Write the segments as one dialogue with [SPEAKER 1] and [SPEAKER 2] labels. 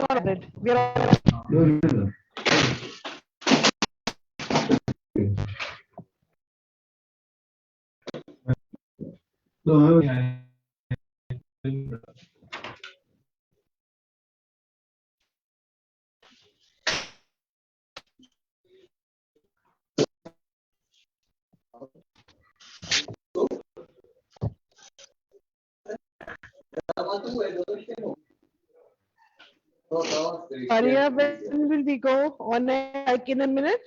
[SPEAKER 1] recorded. We're all Arya, when will we go on like in a minute?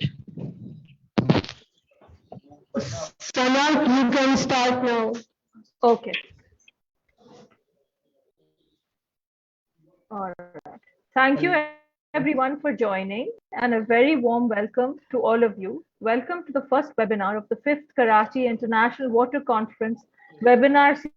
[SPEAKER 2] Sana, you can start now.
[SPEAKER 1] Okay. All right. Thank you everyone for joining and a very warm welcome to all of you. Welcome to the first webinar of the 5th Karachi International Water Conference webinar series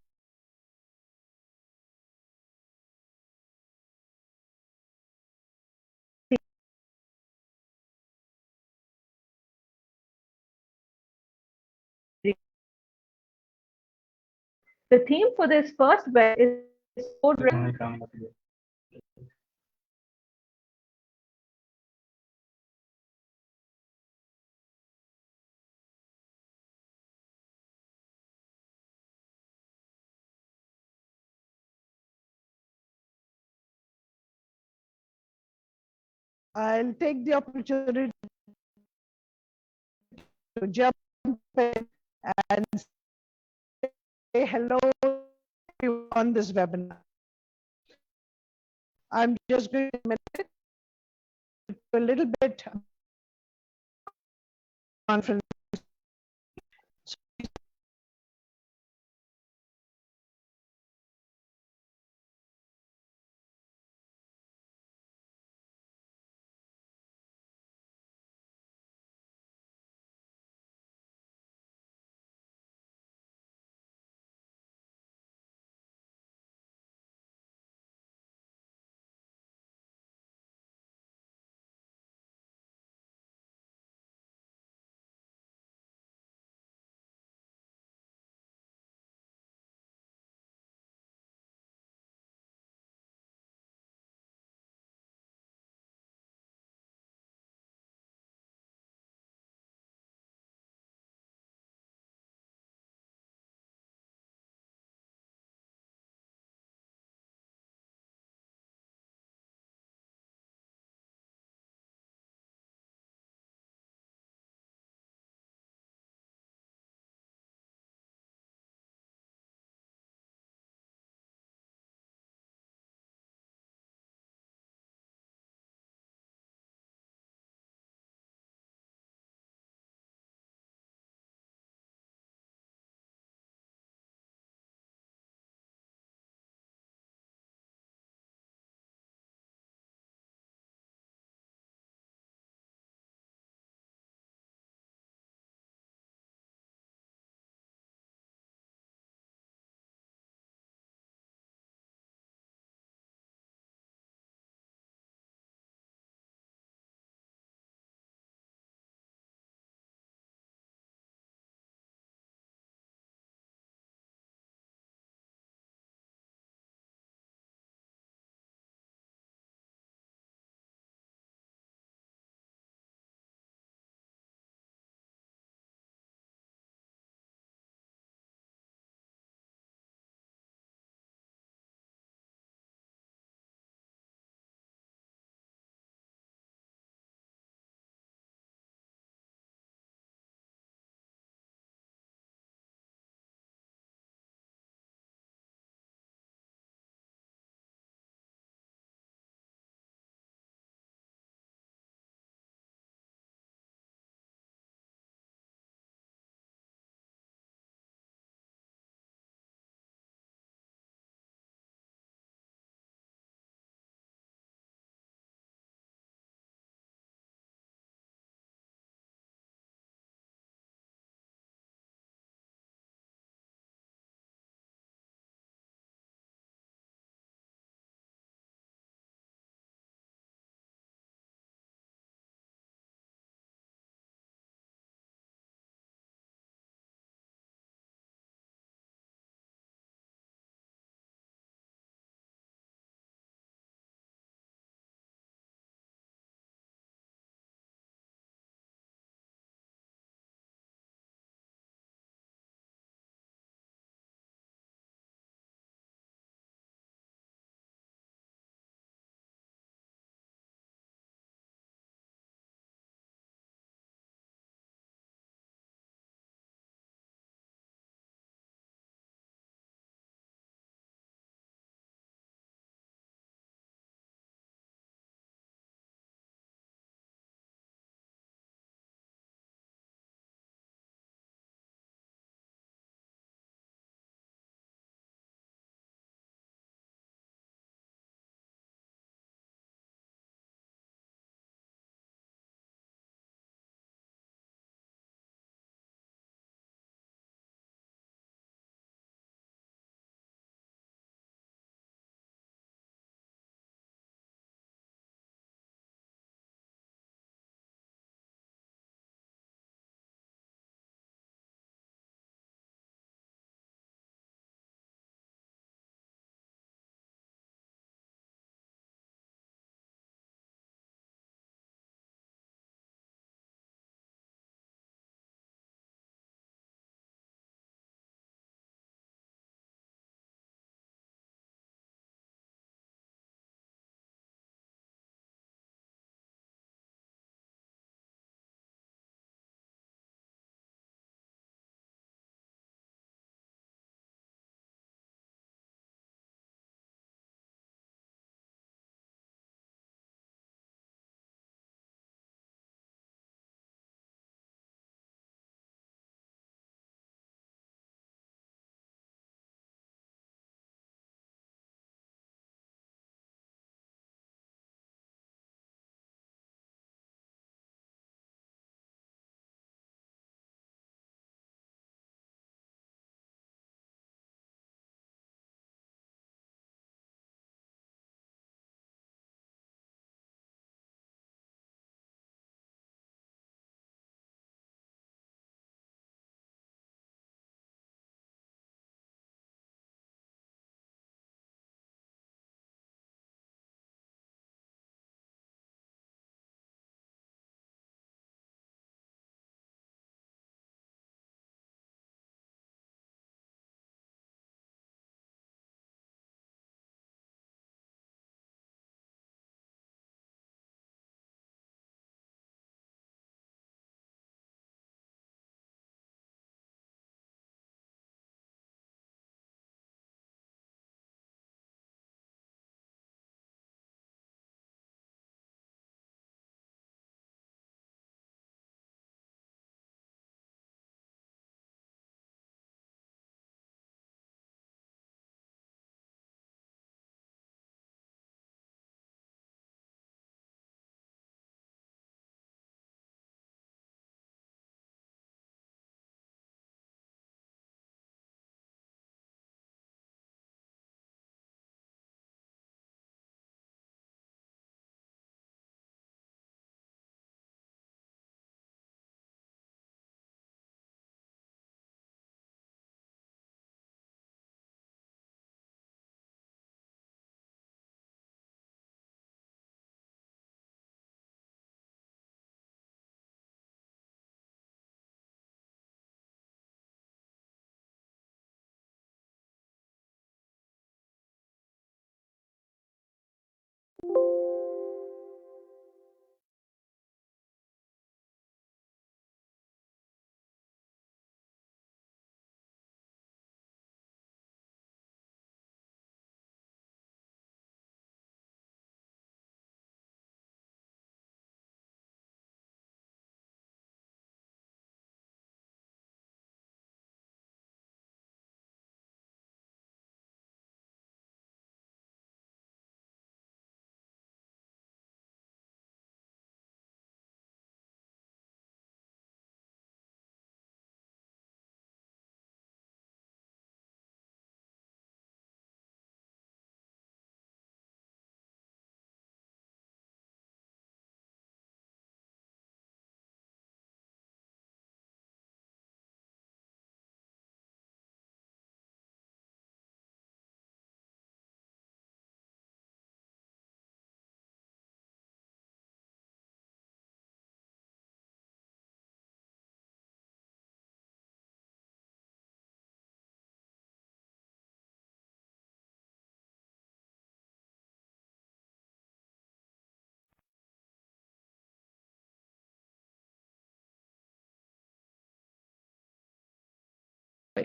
[SPEAKER 1] The theme for this first web is I'll take the opportunity to jump in and say hello to you on this webinar. I'm just going to minute a little bit conference.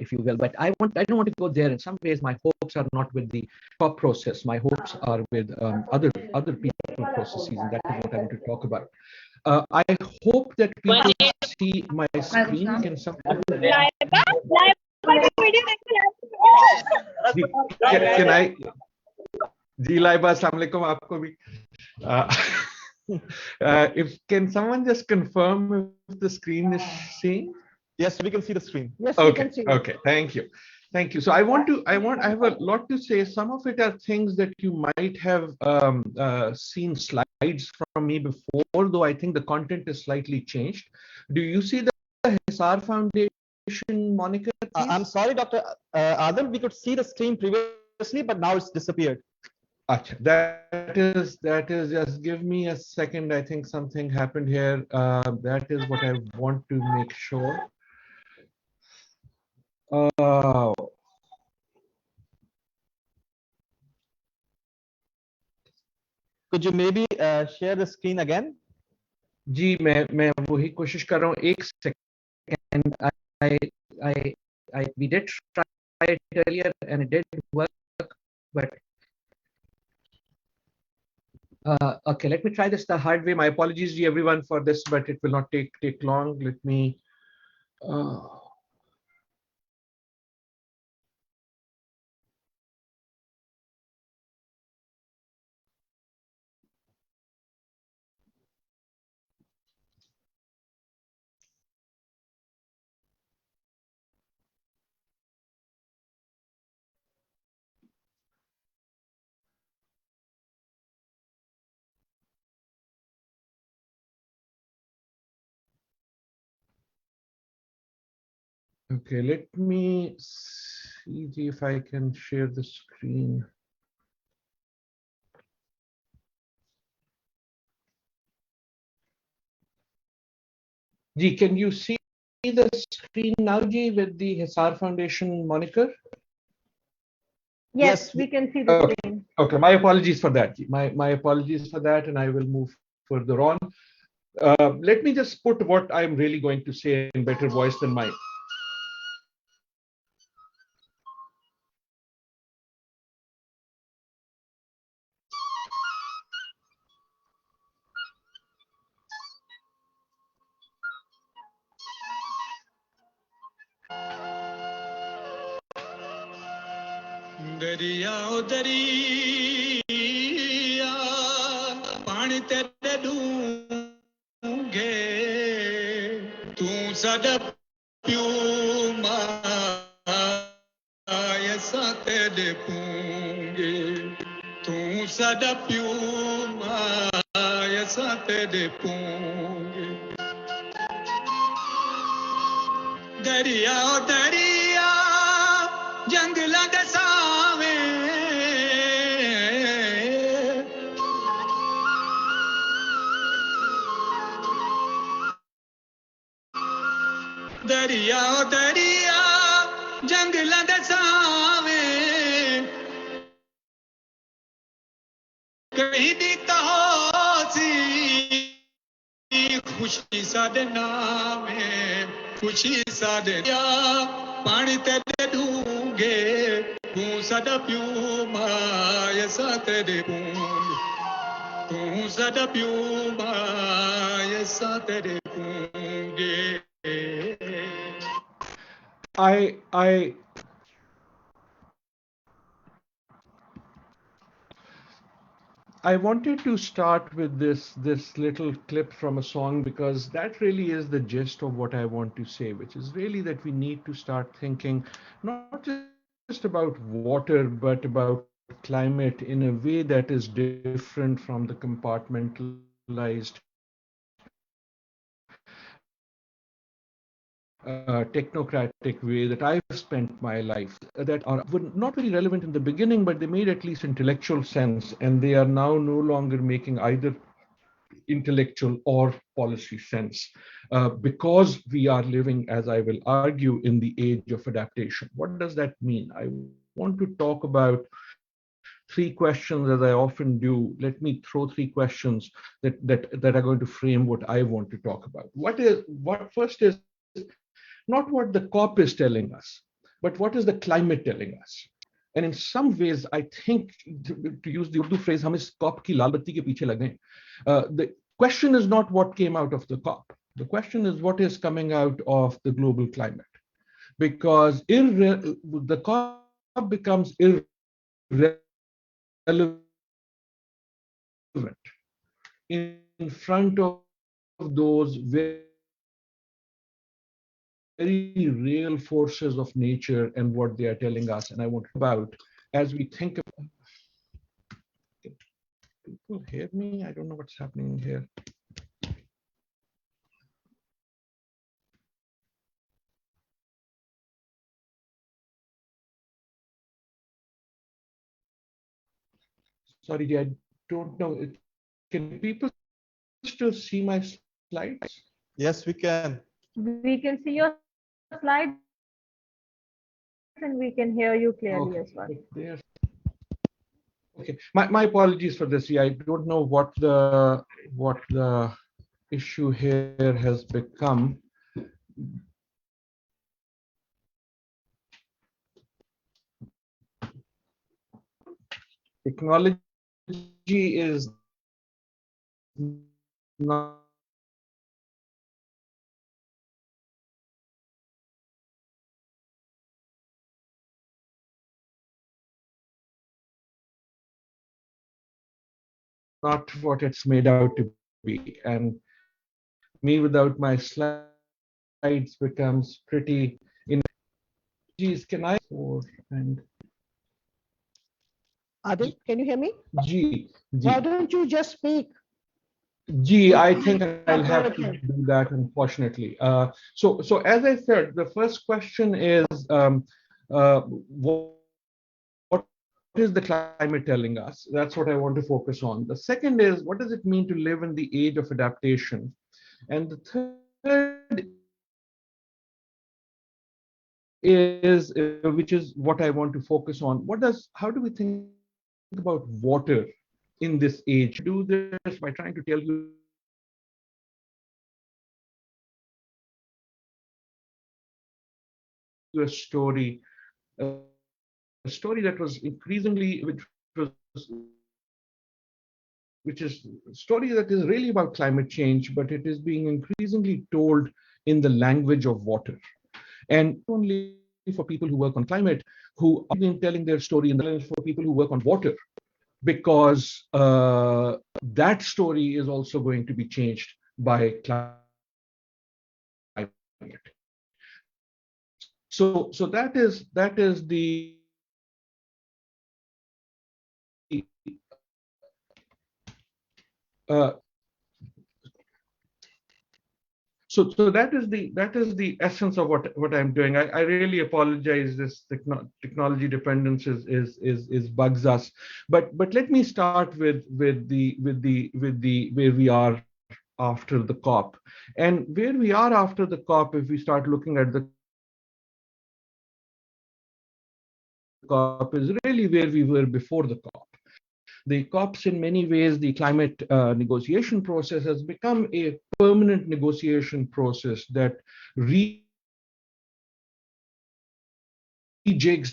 [SPEAKER 3] if you will. But I don't want to go there. In some ways, my hopes are not with the COP process. My hopes are with other people processes, and that is what I want to talk about. I hope that people see my screen. Can someone? Can I? Ji Laiba, Assalamu alaikum, aapko bhi. If can someone just confirm if the screen is seeing?
[SPEAKER 4] Yes, we can see the screen.
[SPEAKER 1] Yes, we
[SPEAKER 3] Okay,
[SPEAKER 1] can see.
[SPEAKER 3] okay, thank you. Thank you. So I have a lot to say. Some of it are things that you might have seen slides from me before, though I think the content is slightly changed. Do you see the Hisaar Foundation moniker, please?
[SPEAKER 4] I'm sorry, Dr. Adam, we could see the screen previously, but now it's disappeared.
[SPEAKER 3] Achha, that is just give me a second. I think something happened here. That is what I want to make sure.
[SPEAKER 4] Could you maybe share the screen again?
[SPEAKER 3] जी मैं वही कोशिश कर रहा हूँ एक second I we did try it earlier and it did work, but okay, let me try this the hard way. My apologies to everyone for this, but it will not take long. Let me okay, let me see if I can share the screen. Ji, can you see the screen now, Ji, with the Hisaar Foundation moniker?
[SPEAKER 1] Yes, we can see the screen.
[SPEAKER 3] Okay, my apologies for that. Ji. My apologies for that, and I will move further on. Let me just put what I'm really going to say in better voice than mine.
[SPEAKER 5] दरिया दरिया पानी तेरे डूंगे तू साडा प्यू माया सा तेरे पूंगे तू साडा प्यू माया सा तेरे पूंगे दरिया दरिया जंगला दे सावे दरिया दरिया जंगला दे सावे कहीं दी तहोसी खुशी साडे नामे खुशी साडे पानी तेरे डूंगे तू साडा प्यू माया सा तेरे पूंगे तू साडा प्यू माया सा तेरे पूंगे
[SPEAKER 3] I wanted to start with this little clip from a song because that really is the gist of what I want to say, which is really that we need to start thinking not just about water but about climate in a way that is different from the compartmentalized technocratic way that I've spent my life that were not very relevant in the beginning, but they made at least intellectual sense, and they are now no longer making either intellectual or policy sense because we are living, as I will argue, in the age of adaptation. What does that mean? I want to talk about three questions, as I often do. Let me throw three questions that are going to frame what I want to talk about. What first is not what the COP is telling us, but what is the climate telling us? And in some ways, I think, to use the Urdu phrase, hum is COP ki lal batti ke piche lag gaye. The question is not what came out of the COP. The question is what is coming out of the global climate. Because the COP becomes irrelevant in front of those very real forces of nature and what they are telling us. And I want to about as we think about. Can people hear me? I don't know what's happening here. Sorry, I don't know. Can people still see my slides?
[SPEAKER 4] Yes, we can.
[SPEAKER 1] We can see your slides and we can hear you clearly as well.
[SPEAKER 3] Okay, my apologies for this. Yeah, I don't know what the issue here has become. Technology is not what it's made out to be, and me without my slides becomes pretty. Geez, can I? And
[SPEAKER 2] Adil, can you hear me?
[SPEAKER 3] G.
[SPEAKER 2] Why don't you just speak?
[SPEAKER 3] Gee, I think I'll have to do that, unfortunately. So as I said, the first question is, what is the climate telling us? That's what I want to focus on. The second is, what does it mean to live in the age of adaptation? And the third is, which is what I want to focus on. How do we think about water in this age? Do this by trying to tell you a story that was increasingly, which is a story that is really about climate change, but it is being increasingly told in the language of water. And only for people who work on climate, who are been telling their story in the language for people who work on water, because that story is also going to be changed by climate. So that is the so that is the essence of what I'm doing. I really apologize. This technology dependence is bugs us, but let me start with the where we are after the COP, and where we are after the COP. If we start looking at the COP, is really where we were before the COP. The COPs, in many ways, the climate negotiation process has become a permanent negotiation process that rejigs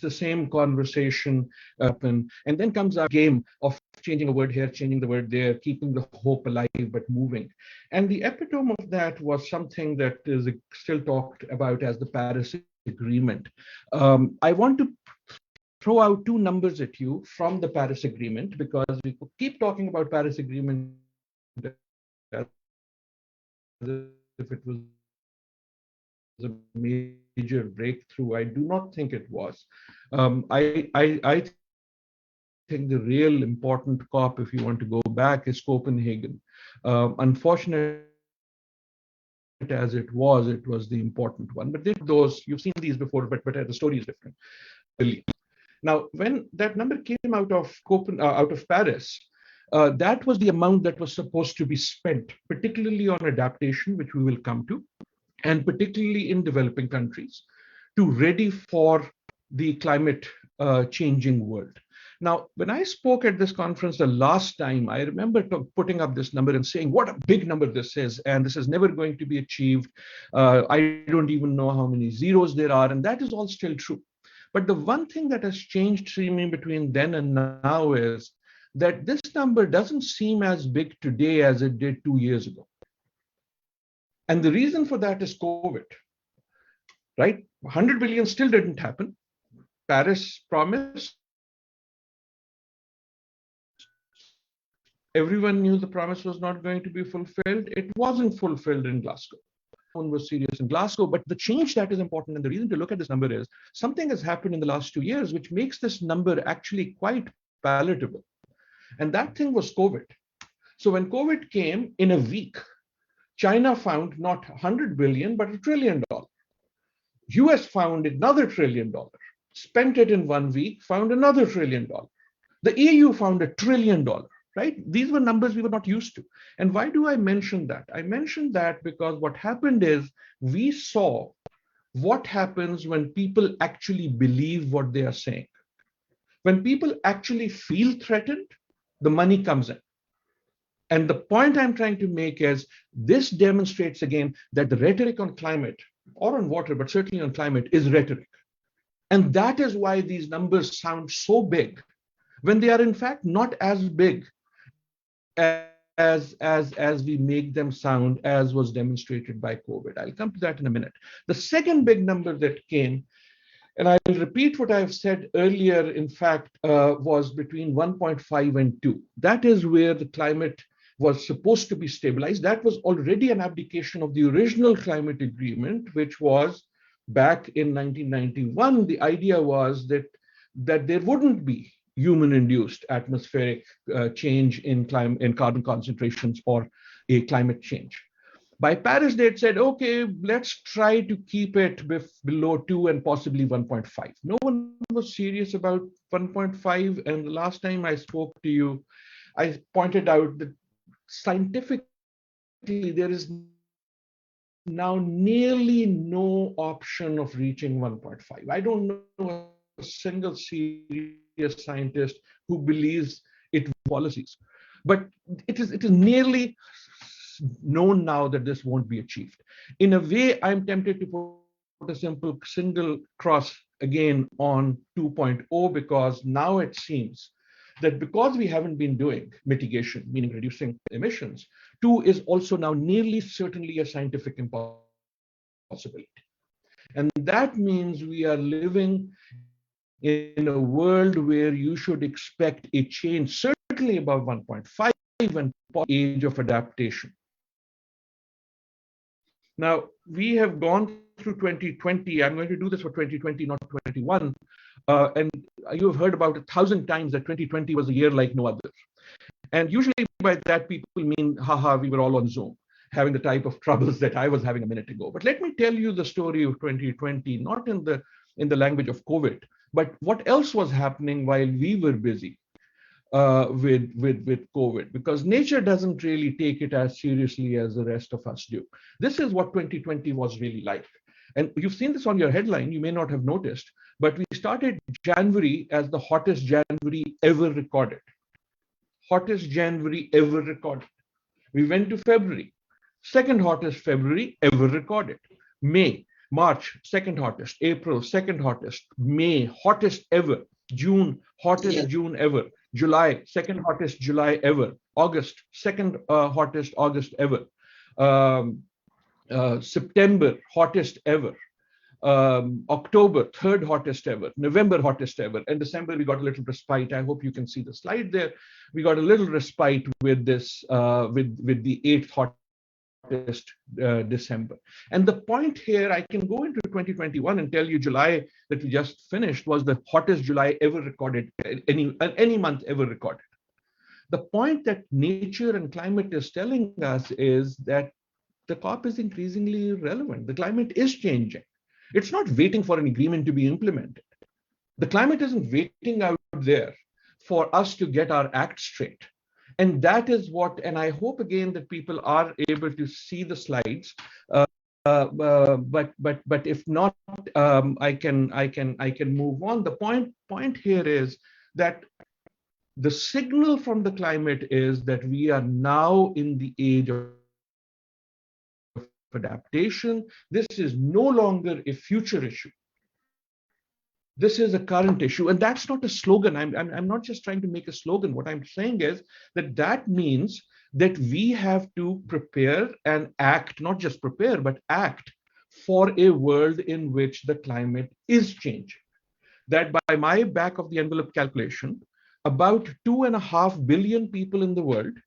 [SPEAKER 3] the same conversation and then comes our game of changing a word here, changing the word there, keeping the hope alive but moving. And the epitome of that was something that is still talked about as the Paris Agreement. I want to throw out two numbers at you from the Paris Agreement, because we could keep talking about Paris Agreement as if it was a major breakthrough. I do not think it was. I think the real important COP, if you want to go back, is Copenhagen. Unfortunately, as it was the important one. But those, you've seen these before, but the story is different. Now, when that number came out of Paris, that was the amount that was supposed to be spent, particularly on adaptation, which we will come to, and particularly in developing countries, to ready for the climate changing world. Now, when I spoke at this conference the last time, I remember putting up this number and saying, what a big number this is, and this is never going to be achieved. I don't even know how many zeros there are, and that is all still true. But the one thing that has changed seeming between then and now is that this number doesn't seem as big today as it did 2 years ago. And the reason for that is COVID, right? 100 billion still didn't happen. Paris promised. Everyone knew the promise was not going to be fulfilled. It wasn't fulfilled in Glasgow. No one was serious in Glasgow, but the change that is important, and the reason to look at this number is something has happened in the last 2 years, which makes this number actually quite palatable. And that thing was COVID. So when COVID came in a week, China found not 100 billion, but $1 trillion. US found another $1 trillion, spent it in 1 week, found another $1 trillion. The EU found $1 trillion. Right? These were numbers we were not used to. And why do I mention that? I mention that because what happened is we saw what happens when people actually believe what they are saying. When people actually feel threatened, the money comes in. And the point I'm trying to make is this demonstrates again that the rhetoric on climate, or on water, but certainly on climate, is rhetoric. And that is why these numbers sound so big when they are in fact not as big as we make them sound, as was demonstrated by COVID. I'll come to that in a minute. The second big number that came, and I'll repeat what I've said earlier, in fact, was between 1.5 and 2. That is where the climate was supposed to be stabilized. That was already an abdication of the original climate agreement, which was back in 1991. The idea was that there wouldn't be human-induced atmospheric change in carbon concentrations or a climate change. By Paris, they had said, okay, let's try to keep it below 2 and possibly 1.5. No one was serious about 1.5. And the last time I spoke to you, I pointed out that scientifically, there is now nearly no option of reaching 1.5. I don't know a single serious scientist who believes it policies, but it is nearly known now that this won't be achieved. In a way, I'm tempted to put a simple single cross again on 2.0, because now it seems that because we haven't been doing mitigation, meaning reducing emissions, 2 is also now nearly certainly a scientific impossibility. And that means we are living in a world where you should expect a change, certainly above 1.5 and age of adaptation. Now, we have gone through 2020. I'm going to do this for 2020, not 2021. And you have heard about 1,000 times that 2020 was a year like no other. And usually by that, people mean, haha, we were all on Zoom, having the type of troubles that I was having a minute ago. But let me tell you the story of 2020, not in the language of COVID, but what else was happening while we were busy with COVID, because nature doesn't really take it as seriously as the rest of us do. This is what 2020 was really like. And you've seen this on your headline, you may not have noticed, but we started January as the hottest January ever recorded. Hottest January ever recorded. We went to February, second hottest February ever recorded. May, March, second hottest. April, second hottest. May, hottest ever. June, hottest June ever. July, second hottest July ever. August, second hottest August ever. September, hottest ever. October, third hottest ever. November, hottest ever. And December, we got a little respite. I hope you can see the slide there. We got a little respite with this, with the eighth hottest December. And the point here, I can go into 2021 and tell you July that we just finished was the hottest July ever recorded, any month ever recorded. The point that nature and climate is telling us is that the COP is increasingly relevant. The climate is changing. It's not waiting for an agreement to be implemented. The climate isn't waiting out there for us to get our act straight. And that is what, and I hope again that people are able to see the slides. But if not, I can move on. The point here is that the signal from the climate is that we are now in the age of adaptation. This is no longer a future issue. This is a current issue, and that's not a slogan. I'm not just trying to make a slogan. What I'm saying is that means that we have to prepare and act, not just prepare, but act for a world in which the climate is changing. That by my back of the envelope calculation, about 2.5 billion people in the world,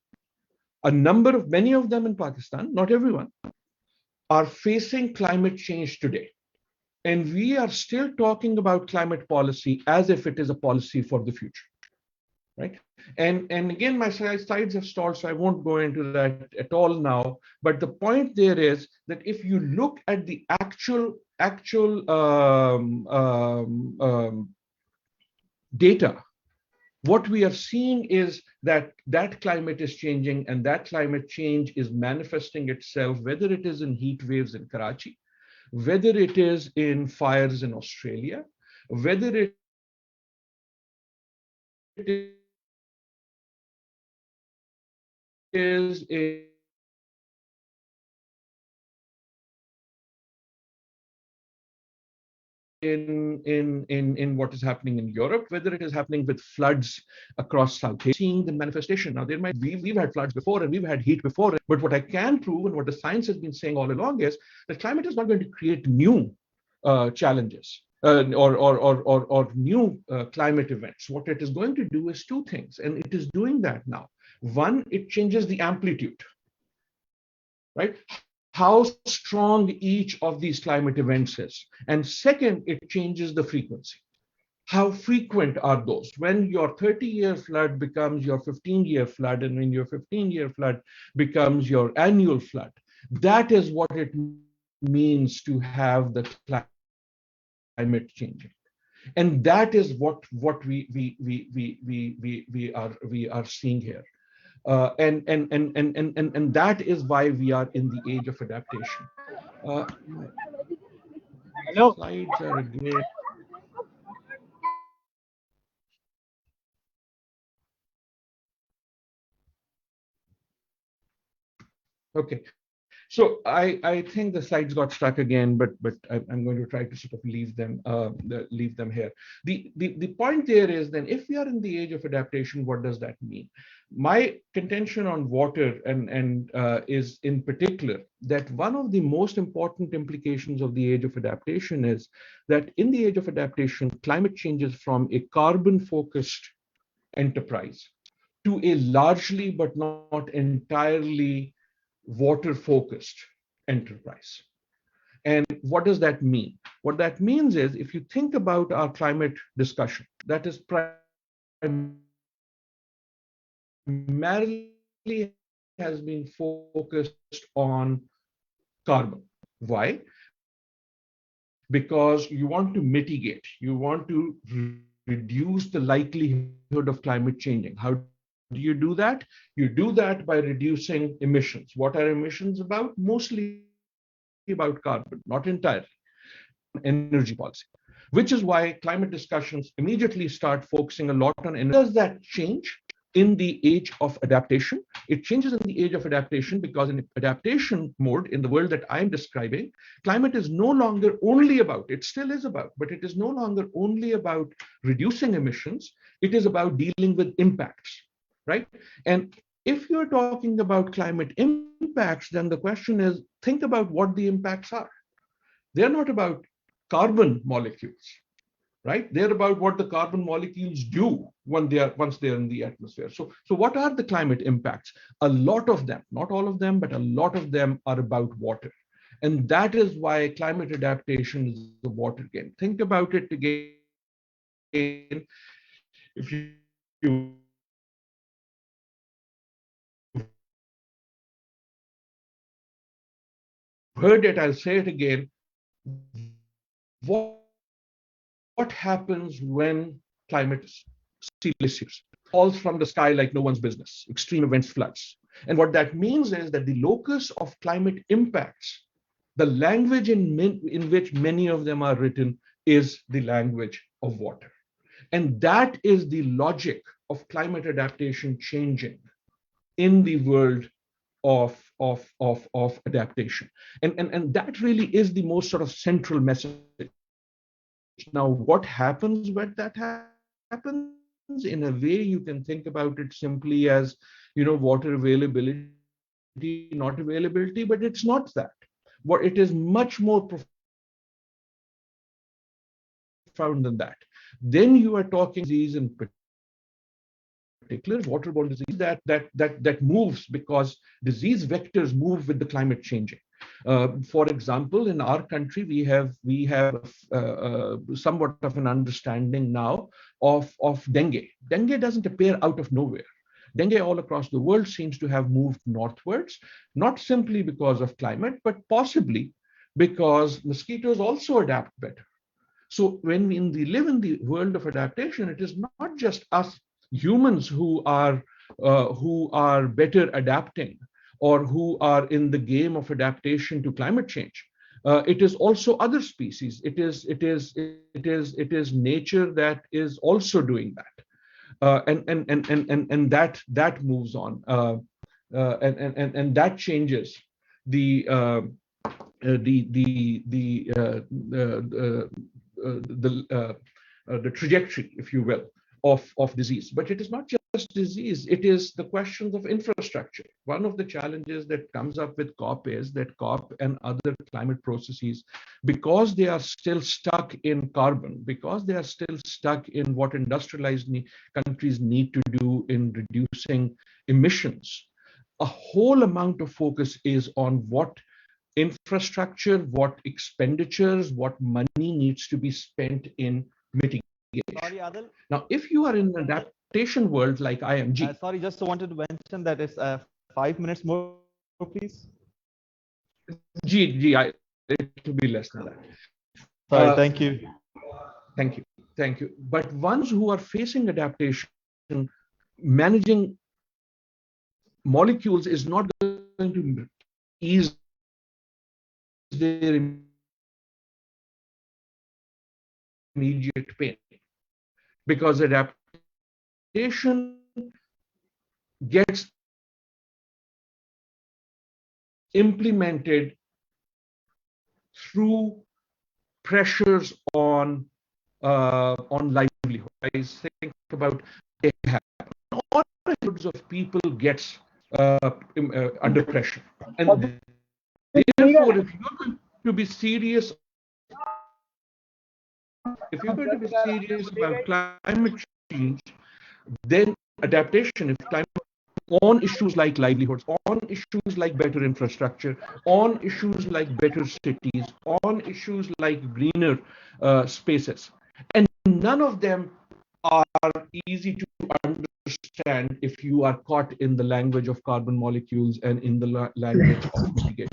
[SPEAKER 3] many of them in Pakistan, not everyone, are facing climate change today. And we are still talking about climate policy as if it is a policy for the future, right? And again, my slides have stalled, so I won't go into that at all now. But the point there is that if you look at the actual data, what we are seeing is that climate is changing, and that climate change is manifesting itself, whether it is in heat waves in Karachi, whether it is in fires in Australia, whether it is in what is happening in Europe, whether it is happening with floods across South Asia, seeing the manifestation. Now, we've had floods before and we've had heat before, but what I can prove and what the science has been saying all along is that climate is not going to create new challenges or new climate events. What it is going to do is two things, and it is doing that now. One, it changes the amplitude, right? How strong each of these climate events is. And second, it changes the frequency. How frequent are those? When your 30-year flood becomes your 15-year flood, and when your 15-year flood becomes your annual flood, that is what it means to have the climate changing. And that is what we are seeing here. And that is why we are in the age of adaptation.
[SPEAKER 2] Hello.
[SPEAKER 3] Slides are again. Okay. So I think the slides got stuck again, but I'm going to try to sort of leave them here. The point there is then, if we are in the age of adaptation, what does that mean? My contention on water and is in particular that one of the most important implications of the age of adaptation is that in the age of adaptation, climate changes from a carbon-focused enterprise to a largely but not entirely water-focused enterprise. And what does that mean? What that means is, if you think about our climate discussion, that is primarily has been focused on carbon. Why? Because you want to mitigate, you want to reduce the likelihood of climate changing. How do you do that? You do that by reducing emissions. What are emissions about? Mostly about carbon, not entirely. Energy policy, which is why climate discussions immediately start focusing a lot on energy. Does that change in the age of adaptation? It changes in the age of adaptation because in adaptation mode, in the world that I'm describing, climate is no longer only about, it still is about, but it is no longer only about reducing emissions. It is about dealing with impacts, right? And if you're talking about climate impacts, then the question is, think about what the impacts are. They're not about carbon molecules, right? They're about what the carbon molecules do once they're in the atmosphere. So what are the climate impacts? A lot of them, not all of them, but a lot of them are about water. And that is why climate adaptation is a water game. Think about it again. If you heard it, I'll say it again. What happens when climate sea glaciers falls from the sky like no one's business, extreme events, floods? And what that means is that the locus of climate impacts, the language in which many of them are written, is the language of water. And that is the logic of climate adaptation changing in the world of adaptation. And that really is the most sort of central message. Now, what happens when that happens? In a way, you can think about it simply as, water availability, not availability, but it's not that. What it is much more profound than that. Then you are talking disease in particular, waterborne disease that moves because disease vectors move with the climate changing. For example, in our country, we have somewhat of an understanding now of dengue. Dengue doesn't appear out of nowhere. Dengue all across the world seems to have moved northwards, not simply because of climate, but possibly because mosquitoes also adapt better. So when we live in the world of adaptation, it is not just us humans who are better adapting or who are in the game of adaptation to climate change. It is also other species. It is nature that is also doing that, and that moves on, and that changes the the trajectory, if you will, of disease. But it is not just disease, it is the questions of infrastructure. One of the challenges that comes up with COP is that COP and other climate processes, because they are still stuck in carbon, because they are still stuck in what industrialized countries need to do in reducing emissions, a whole amount of focus is on what infrastructure, what expenditures, what money needs to be spent in mitigation.
[SPEAKER 4] Sorry, Adil.
[SPEAKER 3] Now, if you are in an adaptation world like IMG.
[SPEAKER 4] Sorry, just wanted to mention that it's 5 minutes more, please.
[SPEAKER 3] It will be less than that.
[SPEAKER 4] Sorry, thank you.
[SPEAKER 3] Thank you. But ones who are facing adaptation, managing molecules is not going to ease their immediate pain, because adaptation gets implemented through pressures on livelihood. I think about all kinds of people gets under pressure, and therefore, if you're going to be serious about climate change, then adaptation, if climate, on issues like livelihoods, on issues like better infrastructure, on issues like better cities, on issues like greener spaces. And none of them are easy to understand if you are caught in the language of carbon molecules and in the language of mitigation.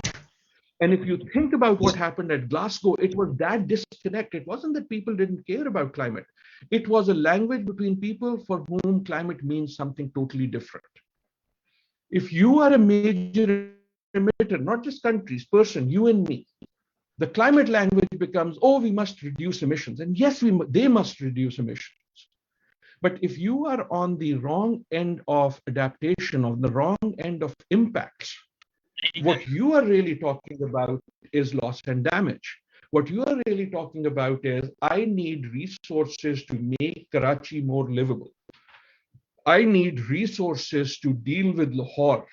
[SPEAKER 3] And if you think about what happened at Glasgow, it was that disconnect. It wasn't that people didn't care about climate. It was a language between people for whom climate means something totally different. If you are a major emitter, not just countries, person, you and me, the climate language becomes, oh, we must reduce emissions. And yes, they must reduce emissions. But if you are on the wrong end of adaptation, on the wrong end of impacts, what you are really talking about is loss and damage. What you are really talking about is, I need resources to make Karachi more livable. I need resources to deal with Lahore.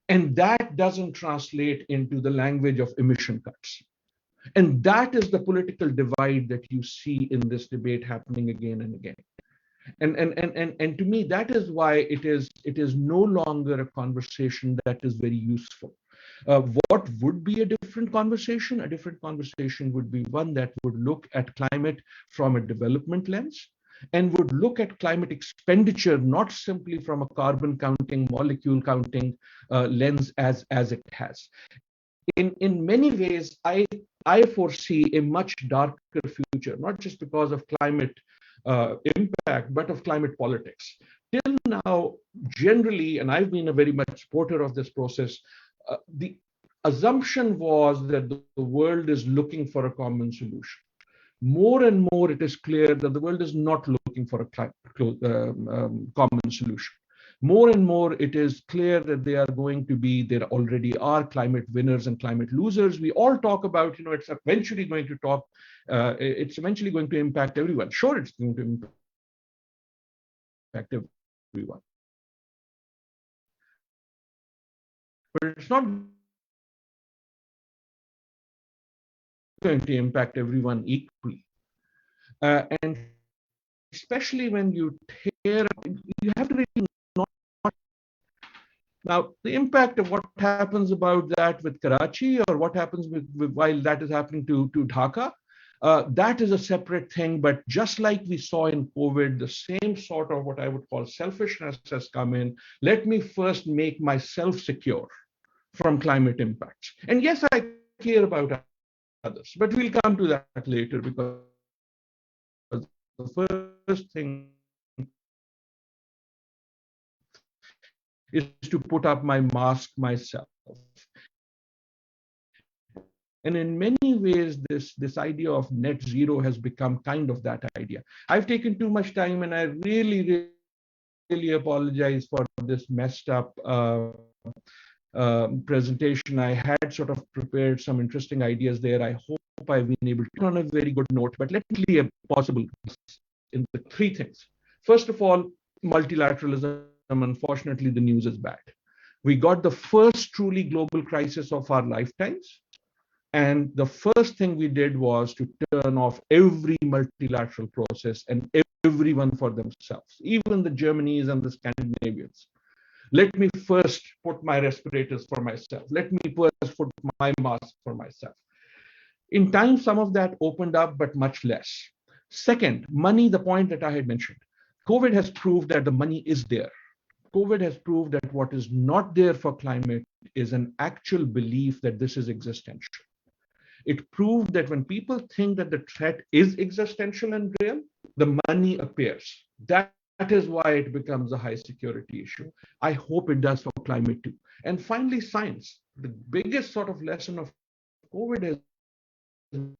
[SPEAKER 3] And that doesn't translate into the language of emission cuts. And that is the political divide that you see in this debate happening again and again. And to me, that is why it is no longer a conversation that is very useful. What would be a different conversation? A different conversation would be one that would look at climate from a development lens and would look at climate expenditure not simply from a carbon counting, molecule counting lens as it has. In many ways, I foresee a much darker future, not just because of climate impact, but of climate politics. Till now, generally, and I've been a very much supporter of this process, the assumption was that the world is looking for a common solution. More and more, it is clear that the world is not looking for a common solution. More and more, it is clear that there already are climate winners and climate losers. We all talk about, it's eventually going to impact everyone. Sure, it's going to impact everyone. But it's not going to impact everyone equally. And especially when you have to really not. Now, the impact of what happens about that with Karachi, or what happens while that is happening to Dhaka, that is a separate thing. But just like we saw in COVID, the same sort of what I would call selfishness has come in. Let me first make myself secure from climate impacts. And yes, I care about others, but we'll come to that later, because the first thing is to put up my mask myself. And in many ways, this idea of net zero has become kind of that idea. I've taken too much time, and I really, really apologize for this messed up presentation. I had sort of prepared some interesting ideas there. I hope I've been able to on a very good note, but let me clear possible in the three things. First of all, multilateralism. Unfortunately, the news is bad. We got the first truly global crisis of our lifetimes. And the first thing we did was to turn off every multilateral process and everyone for themselves, even the Germanys and the Scandinavians. Let me first put my respirators for myself. Let me first put my mask for myself. In time, some of that opened up, but much less. Second, money, the point that I had mentioned. COVID has proved that the money is there. COVID has proved that what is not there for climate is an actual belief that this is existential. It proved that when people think that the threat is existential and real, the money appears. That is why it becomes a high security issue. I hope it does for climate too. And finally, science. The biggest sort of lesson of COVID has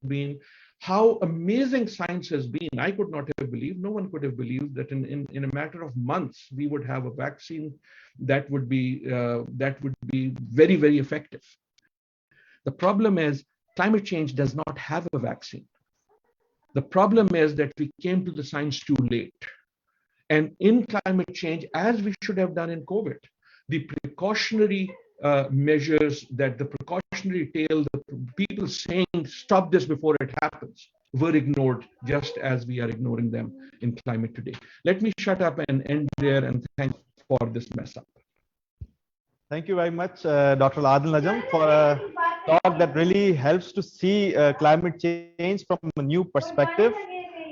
[SPEAKER 3] been how amazing science has been. I could not have believed, no one could have believed that in a matter of months, we would have a vaccine that would be very, very effective. The problem is climate change does not have a vaccine. The problem is that we came to the science too late. And in climate change, as we should have done in COVID, the precautionary measures, that the precautionary tale, the people saying stop this before it happens, were ignored, just as we are ignoring them in climate today. Let me shut up and end there, and thank you for this mess up.
[SPEAKER 4] Thank you very much, Dr. Adil Najam, for a talk that really helps to see climate change from a new perspective.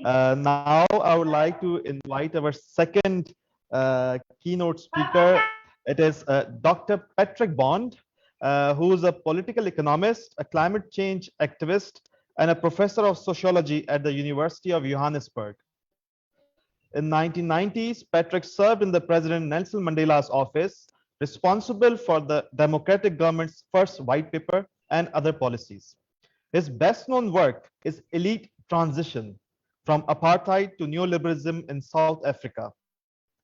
[SPEAKER 4] Now I would like to invite our second keynote speaker. It is Dr. Patrick Bond, who is a political economist, a climate change activist, and a professor of sociology at the University of Johannesburg. In the 1990s, Patrick served in the President Nelson Mandela's office, responsible for the democratic government's first white paper and other policies. His best-known work is Elite Transition, from Apartheid to Neoliberalism in South Africa.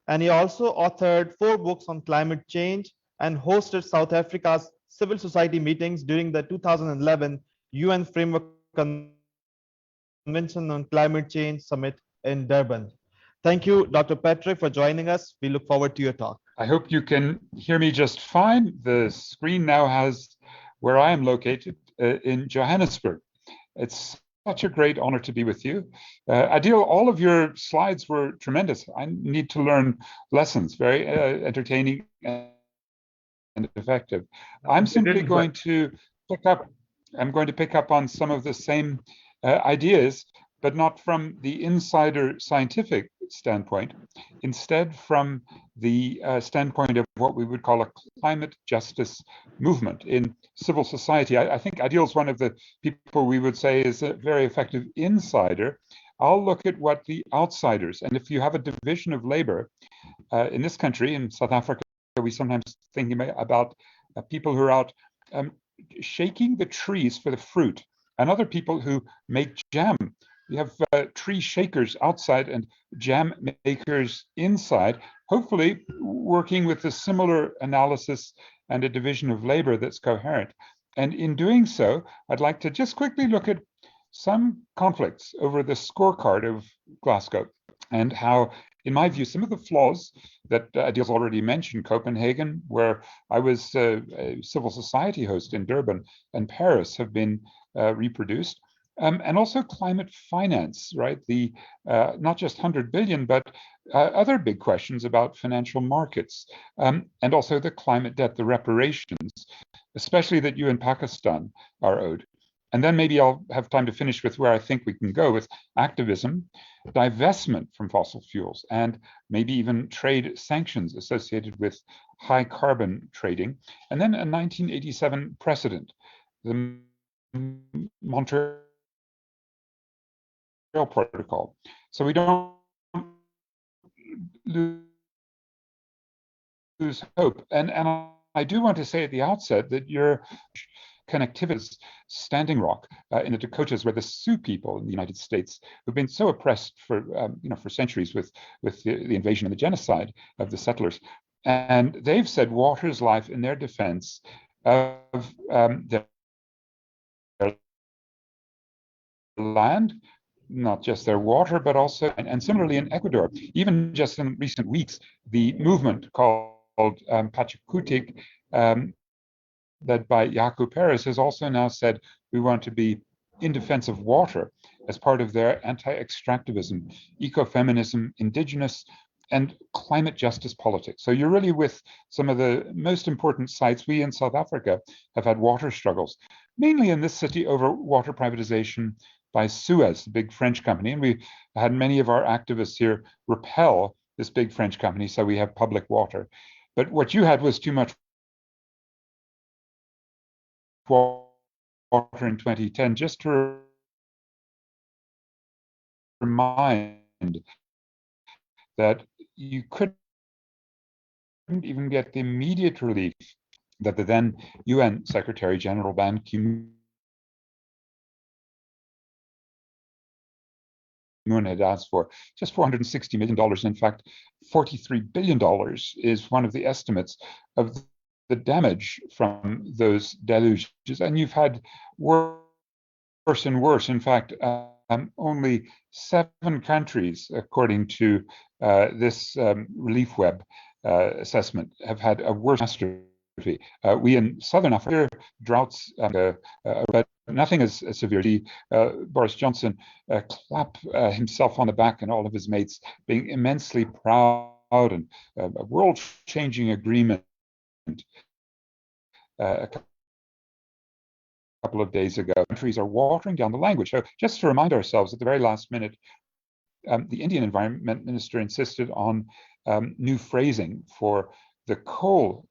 [SPEAKER 4] And he also authored 4 books on climate change and hosted South Africa's civil society meetings during the 2011 UN Framework Convention on Climate Change Summit in Durban. Thank you, Dr. Patrick, for joining us. We look forward to your talk.
[SPEAKER 6] I hope you can hear me just fine. The screen now has where I am located in Johannesburg. It's such a great honor to be with you. Adil, all of your slides were tremendous. I need to learn lessons, very entertaining and effective. I'm simply going to pick up on some of the same ideas, but not from the insider scientific standpoint, instead from the standpoint of what we would call a climate justice movement in civil society. I think Adil's one of the people we would say is a very effective insider. I'll look at what the outsiders, and if you have a division of labor in this country, in South Africa, we sometimes think about people who are out shaking the trees for the fruit, and other people who make jam We have tree shakers outside and jam makers inside, hopefully working with a similar analysis and a division of labor that's coherent. And in doing so, I'd like to just quickly look at some conflicts over the scorecard of Glasgow and how, in my view, some of the flaws that Adil's already mentioned, Copenhagen, where I was a civil society host in Durban, and Paris have been reproduced. And also climate finance, right? The not just 100 billion, but other big questions about financial markets, and also the climate debt, the reparations, especially that you in Pakistan are owed. And then maybe I'll have time to finish with where I think we can go with activism, divestment from fossil fuels, and maybe even trade sanctions associated with high carbon trading. And then a 1987 precedent, the Montreal Protocol. So we don't lose hope. And I do want to say at the outset that your connectivity is Standing Rock in the Dakotas, where the Sioux people in the United States who've been so oppressed for for centuries with the invasion and the genocide of the settlers, and they've said water is life in their defense of their land, not just their water, but also, and similarly in Ecuador, even just in recent weeks, the movement called Pachakutik, led by Yaku Perez, has also now said we want to be in defense of water as part of their anti-extractivism, ecofeminism, indigenous, and climate justice politics. So you're really with some of the most important sites. We in South Africa have had water struggles, mainly in this city over water privatization by Suez, the big French company. And we had many of our activists here repel this big French company, so we have public water. But what you had was too much water in 2010, just to remind that you couldn't even get the immediate relief that the then UN Secretary General Ban Ki-moon had asked for, just $460 million. In fact, $43 billion is one of the estimates of the damage from those deluges. And you've had worse and worse. In fact, only 7 countries, according to this Relief Web assessment, have had a worse catastrophe. We in Southern Africa, droughts, but nothing as severe. Boris Johnson clapped himself on the back and all of his mates, being immensely proud, and a world-changing agreement a couple of days ago. Countries are watering down the language. So just to remind ourselves, at the very last minute, the Indian Environment Minister insisted on new phrasing for the coal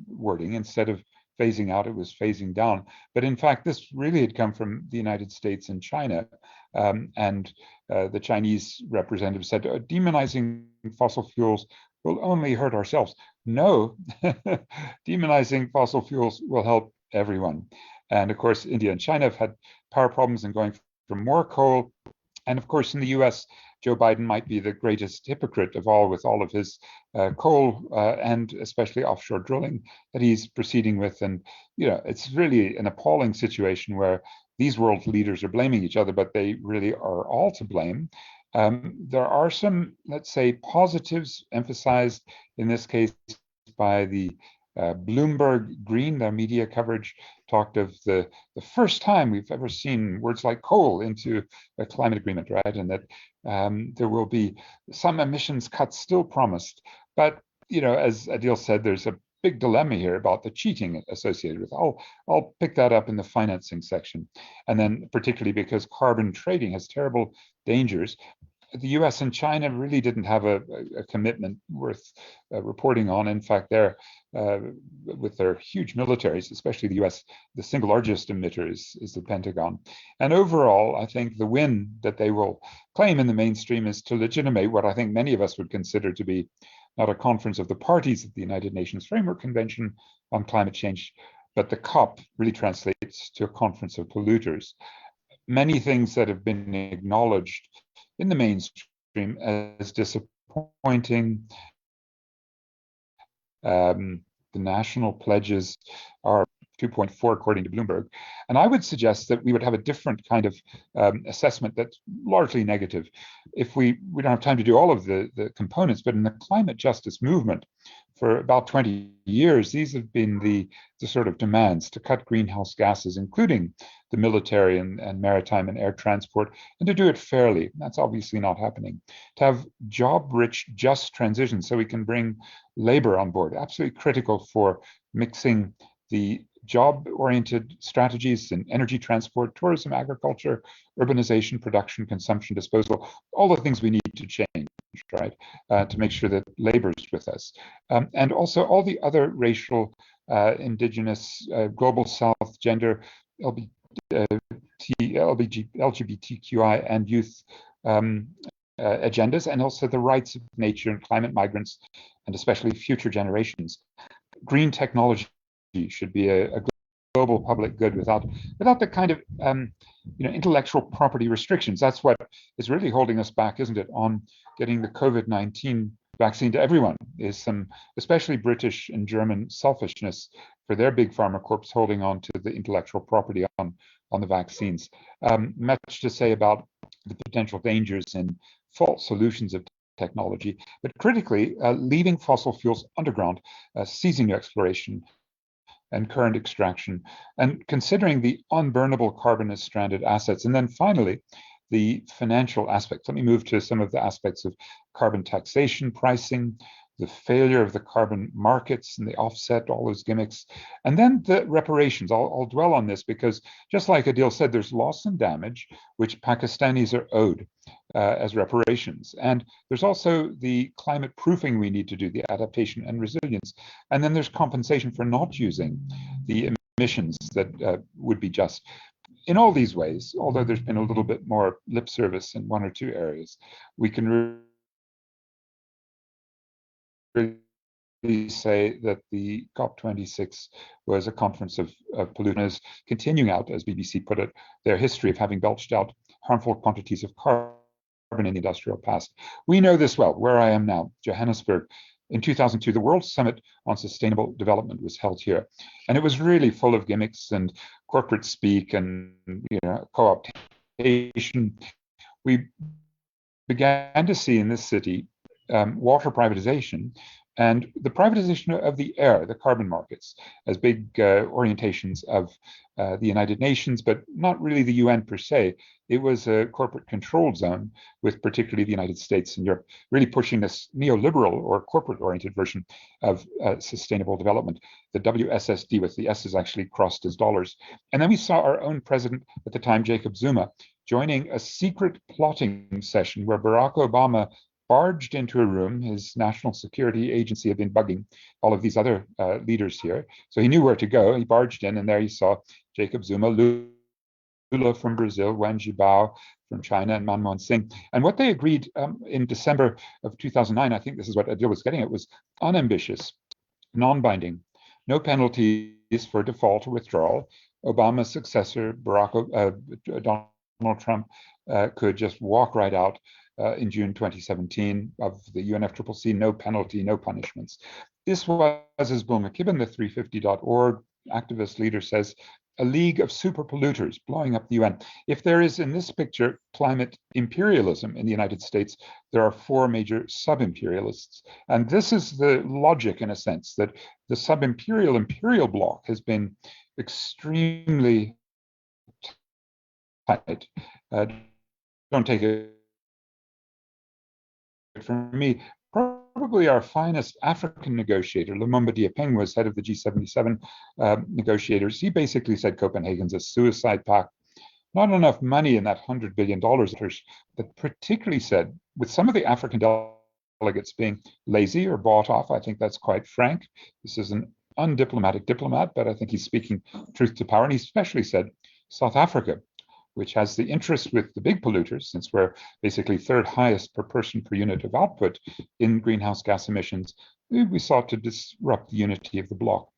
[SPEAKER 6] wording. Instead of phasing out, it was phasing down. But in fact, this really had come from the United States and China. And the Chinese representative said, demonizing fossil fuels will only hurt ourselves. No, demonizing fossil fuels will help everyone. And of course, India and China have had power problems and going for more coal. And of course, in the US, Joe Biden might be the greatest hypocrite of all, with all of his coal and especially offshore drilling that he's proceeding with. And, it's really an appalling situation where these world leaders are blaming each other, but they really are all to blame. There are some, let's say, positives emphasized in this case by the Bloomberg Green. Their media coverage talked of the first time we've ever seen words like coal into a climate agreement, right? And that there will be some emissions cuts still promised. But, as Adil said, there's a big dilemma here about the cheating associated with it. I'll pick that up in the financing section. And then particularly because carbon trading has terrible dangers. The US and China really didn't have a commitment worth reporting on. In fact, they're with their huge militaries, especially the US, the single largest emitter is the Pentagon. And overall, I think the win that they will claim in the mainstream is to legitimate what I think many of us would consider to be not a conference of the parties at the United Nations Framework Convention on Climate Change, but the COP really translates to a conference of polluters. many things that have been acknowledged in the mainstream as disappointing. The national pledges are 2.4 according to Bloomberg. And I would suggest that we would have a different kind of assessment that's largely negative. If we don't have time to do all of the components, but in the climate justice movement, for about 20 years, these have been the sort of demands to cut greenhouse gases, including the military and maritime and air transport, and to do it fairly. That's obviously not happening. To have job-rich, just transition so we can bring labor on board, absolutely critical for mixing the job-oriented strategies in energy, transport, tourism, agriculture, urbanization, production, consumption, disposal, all the things we need to change, right, to make sure that labor's with us. And also all the other racial, indigenous, global south, gender, LGBTQI and youth agendas, and also the rights of nature and climate migrants, and especially future generations. Green technology should be a global public good without the kind of intellectual property restrictions. That's what is really holding us back, isn't it, on getting the COVID-19 vaccine to everyone, is some especially British and German selfishness for their big pharma corps holding on to the intellectual property on the vaccines. Much to say about the potential dangers and false solutions of technology, but critically leaving fossil fuels underground, ceasing exploration and current extraction, and considering the unburnable carbon as stranded assets. And then finally, the financial aspects. Let me move to some of the aspects of carbon taxation, pricing, the failure of the carbon markets and the offset, all those gimmicks, and then the reparations. I'll dwell on this because, just like Adil said, there's loss and damage which Pakistanis are owed as reparations. And there's also the climate proofing we need to do, the adaptation and resilience. And then there's compensation for not using the emissions that would be just. In all these ways, although there's been a little bit more lip service in one or two areas, we can really say that the COP26 was a conference of polluters continuing out, as BBC put it, their history of having belched out harmful quantities of carbon in the industrial past. We know this well. Where I am now, Johannesburg, in 2002, the World Summit on Sustainable Development was held here, and it was really full of gimmicks and corporate speak and co-optation. We began to see in this city water privatization and the privatization of the air, the carbon markets, as big orientations of the United Nations, but not really the UN per se. It was a corporate controlled zone with particularly the United States and Europe really pushing this neoliberal or corporate-oriented version of sustainable development. The WSSD with the S's actually crossed as dollars. And then we saw our own president at the time, Jacob Zuma, joining a secret plotting session where Barack Obama barged into a room. His national security agency had been bugging all of these other leaders here. So he knew where to go. He barged in, and there he saw Jacob Zuma, Lula from Brazil, Wen Jiabao from China, and Man Mohan-Singh. And what they agreed in December of 2009, I think this is what Adil was getting at, was unambitious, non-binding, no penalties for default or withdrawal. Obama's successor, Donald Trump, could just walk right out in June 2017 of the UNFCCC, no penalty, no punishments. This was, as Bill McKibben, the 350.org activist leader says, a league of super polluters blowing up the UN. If there is in this picture climate imperialism in the United States, there are four major sub-imperialists. And this is the logic, in a sense, that the sub-imperial bloc has been extremely tight. Don't take it from me. Probably our finest African negotiator, Lumumba Diapeng, was head of the G77 negotiators. He basically said Copenhagen's a suicide pact, not enough money in that $100 billion, but particularly said, with some of the African delegates being lazy or bought off, I think that's quite frank. This is an undiplomatic diplomat, but I think he's speaking truth to power. And he especially said South Africa, which has the interest with the big polluters, since we're basically third highest per person per unit of output in greenhouse gas emissions, we sought to disrupt the unity of the bloc.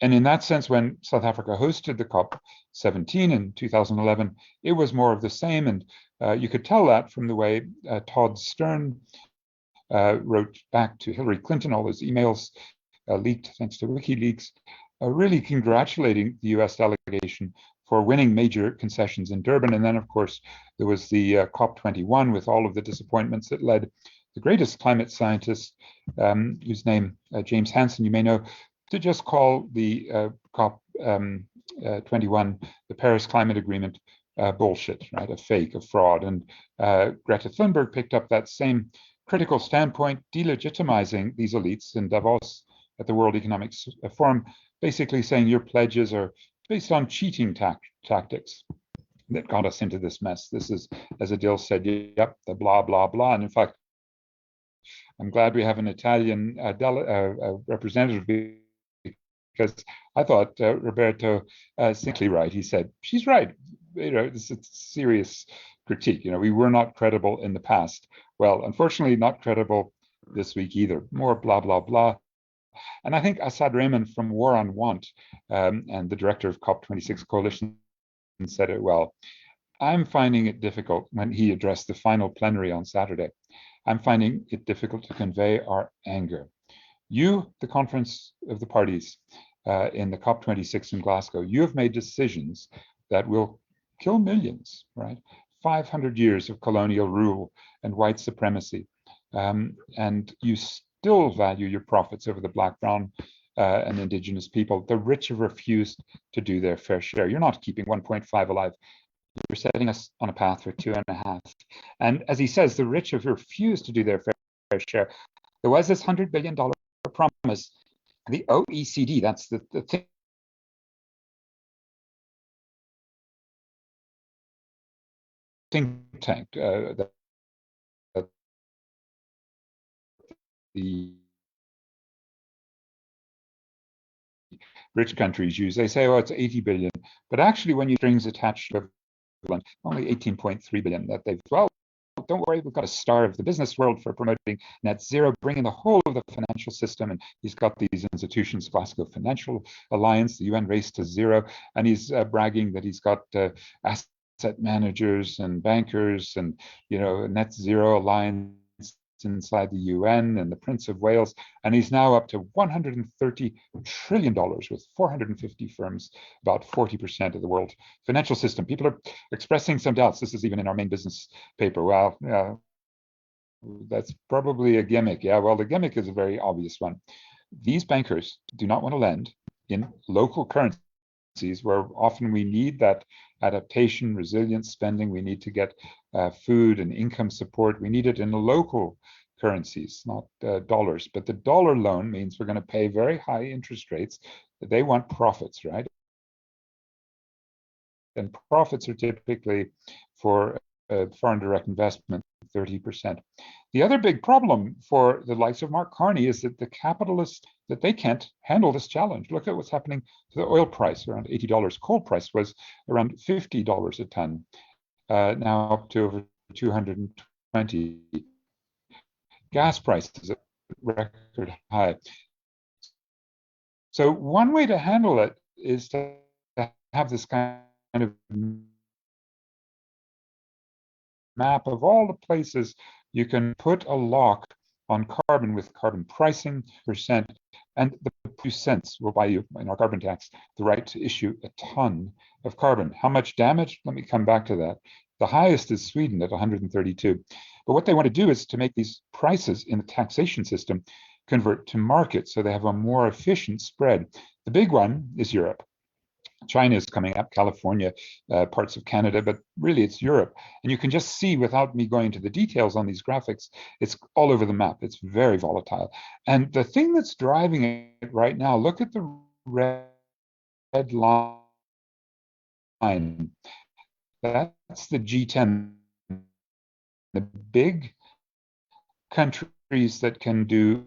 [SPEAKER 6] And in that sense, when South Africa hosted the COP17 in 2011, it was more of the same. And you could tell that from the way Todd Stern wrote back to Hillary Clinton, all those emails leaked thanks to WikiLeaks, really congratulating the US delegation for winning major concessions in Durban. And then, of course, there was the COP21 with all of the disappointments that led the greatest climate scientist, whose name, James Hansen, you may know, to just call the COP21, the Paris Climate Agreement, bullshit, right? A fake, a fraud. And Greta Thunberg picked up that same critical standpoint, delegitimizing these elites in Davos at the World Economic Forum, basically saying your pledges are based on cheating tactics that got us into this mess. This is, as Adil said, yep, the blah, blah, blah. And in fact, I'm glad we have an Italian representative, because I thought Roberto simply right. He said, she's right. This is serious critique. We were not credible in the past. Well, unfortunately, not credible this week either. More blah, blah, blah. And I think Assad Rehman from War on Want and the director of COP26 Coalition said it well. I'm finding it difficult when he addressed the final plenary on Saturday. I'm finding it difficult to convey our anger. You, the Conference of the Parties in the COP26 in Glasgow, you have made decisions that will kill millions, right? 500 years of colonial rule and white supremacy. And you still value your profits over the Black, Brown, and Indigenous people. The rich have refused to do their fair share. You're not keeping 1.5 alive. You're setting us on a path for 2.5. And as he says, the rich have refused to do their fair share. There was this $100 billion promise. The OECD, that's the think tank, the rich countries use. They say, oh, it's 80 billion. But actually, when you strings attached to equivalent, only 18.3 billion that they've, well, don't worry, we've got to starve the business world for promoting net zero, bringing the whole of the financial system. And he's got these institutions, Glasgow Financial Alliance, the UN Race to Zero, and he's bragging that he's got asset managers and bankers and, net zero alliance inside the UN and the Prince of Wales, and he's now up to $130 trillion with 450 firms, about 40% of the world financial system. People are expressing some doubts. This is even in our main business paper. Well, that's probably a gimmick. Yeah, well, the gimmick is a very obvious one. These bankers do not want to lend in local currencies where often we need that adaptation, resilience spending. We need to get food and income support. We need it in the local currencies, not dollars. But the dollar loan means we're going to pay very high interest rates. They want profits, right? And profits are typically for foreign direct investment, 30%. The other big problem for the likes of Mark Carney is that the capitalists, that they can't handle this challenge. Look at what's happening to the oil price, around $80. Coal price was around $50 a ton, now up to over 220. Gas prices at record high. So one way to handle it is to have this kind of map of all the places you can put a lock on carbon with carbon pricing percent, and the 2 cents will buy you in our carbon tax the right to issue a ton of carbon. How much damage? Let me come back to that. The highest is Sweden at 132. But what they want to do is to make these prices in the taxation system convert to market so they have a more efficient spread. The big one is Europe. China is coming up, California, parts of Canada, but really it's Europe. And you can just see, without me going into the details on these graphics, it's all over the map. It's very volatile. And the thing that's driving it right now, look at the red line. That's the G10, the big countries that can do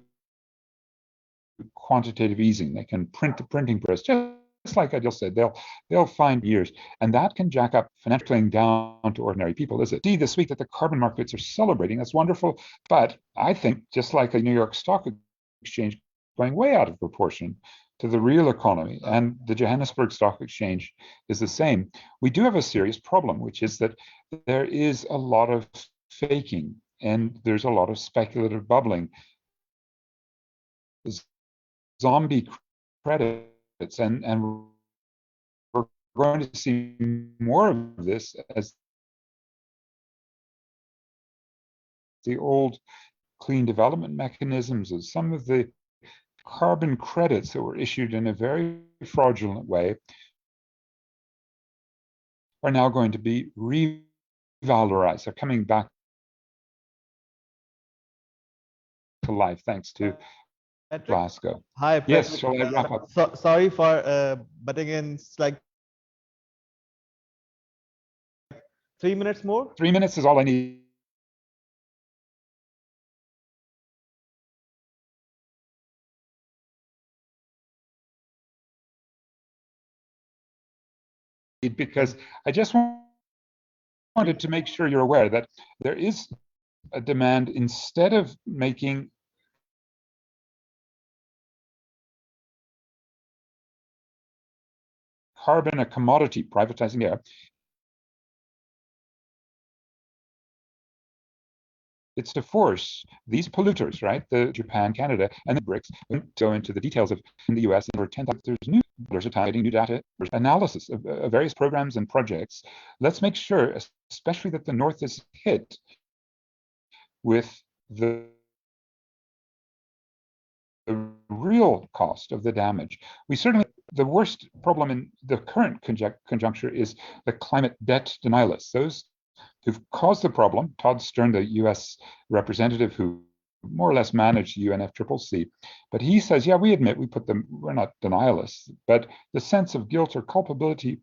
[SPEAKER 6] quantitative easing. They can print the printing press, just like Adil said, they'll find years, and that can jack up financial down to ordinary people. Is it? See this week that the carbon markets are celebrating. That's wonderful, but I think just like a New York Stock Exchange going way out of proportion to the real economy, and the Johannesburg Stock Exchange is the same. We do have a serious problem, which is that there is a lot of faking and there's a lot of speculative bubbling, zombie credits, and we're going to see more of this as the old clean development mechanisms, as some of the carbon credits that were issued in a very fraudulent way are now going to be revalorized. They're coming back to life thanks to
[SPEAKER 4] Patrick?
[SPEAKER 6] Glasgow.
[SPEAKER 4] Hi, Patrick.
[SPEAKER 6] Yes, shall I wrap up?
[SPEAKER 4] Sorry for butting in. It's like 3 minutes more.
[SPEAKER 6] 3 minutes is all I need. Because I just wanted to make sure you're aware that there is a demand, instead of making carbon a commodity, privatizing air, it's to force these polluters, right, the Japan, Canada, and the BRICS, go into the details of in the US, over 10,000, there's getting new data, analysis of various programs and projects. Let's make sure, especially that the North is hit with the real cost of the damage. We certainly, the worst problem in the current conjuncture is the climate debt denialists, those who've caused the problem. Todd Stern, the US representative who more or less managed the UNFCCC, but he says, yeah, we admit we put them, we're not denialists, but the sense of guilt or culpability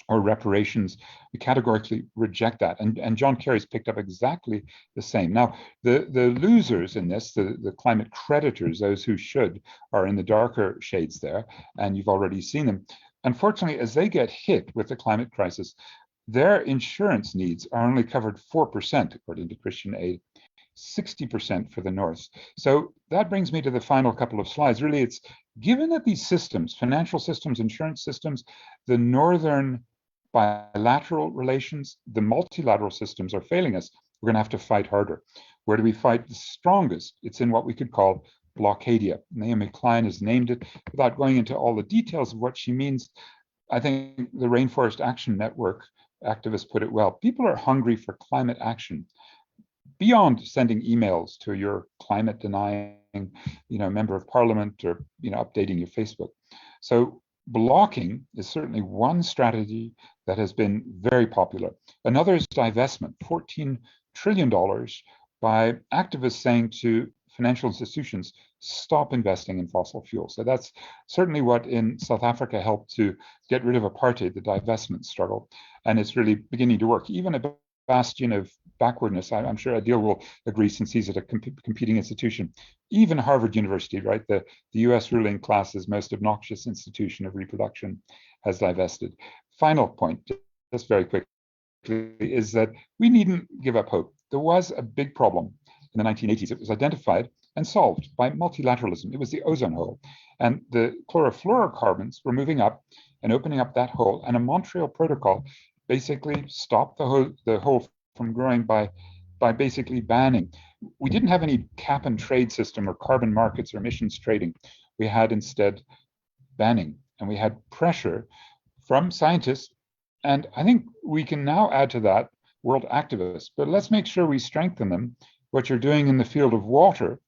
[SPEAKER 6] or reparations, we categorically reject that. And John Kerry's picked up exactly the same. Now, the losers in this, the climate creditors, those who should, are in the darker shades there, and you've already seen them. Unfortunately, as they get hit with the climate crisis, their insurance needs are only covered 4%, according to Christian Aid, 60% for the North. So that brings me to the final couple of slides. Really, it's given that these systems, financial systems, insurance systems, the Northern bilateral relations, the multilateral systems are failing us, we're going to have to fight harder. Where do we fight the strongest? It's in what we could call blockadia. Naomi Klein has named it. Without going into all the details of what she means, I think the Rainforest Action Network activists put it well. People are hungry for climate action beyond sending emails to your climate denying, member of parliament, or, updating your Facebook. So blocking is certainly one strategy that has been very popular. Another is divestment, $14 trillion by activists saying to financial institutions, stop investing in fossil fuels. So that's certainly what in South Africa helped to get rid of apartheid, the divestment struggle. And it's really beginning to work. Even a bastion of backwardness, I'm sure Adil will agree since he's at a competing institution. Even Harvard University, right, the US ruling class's most obnoxious institution of reproduction, has divested. Final point, just very quickly, is that we needn't give up hope. There was a big problem in the 1980s. It was identified and solved by multilateralism. It was the ozone hole. And the chlorofluorocarbons were moving up and opening up that hole. And a Montreal Protocol basically stopped the hole from growing by basically banning. We didn't have any cap and trade system or carbon markets or emissions trading. We had instead banning, and we had pressure from scientists. And I think we can now add to that world activists, but let's make sure we strengthen them. What you're doing in the field of water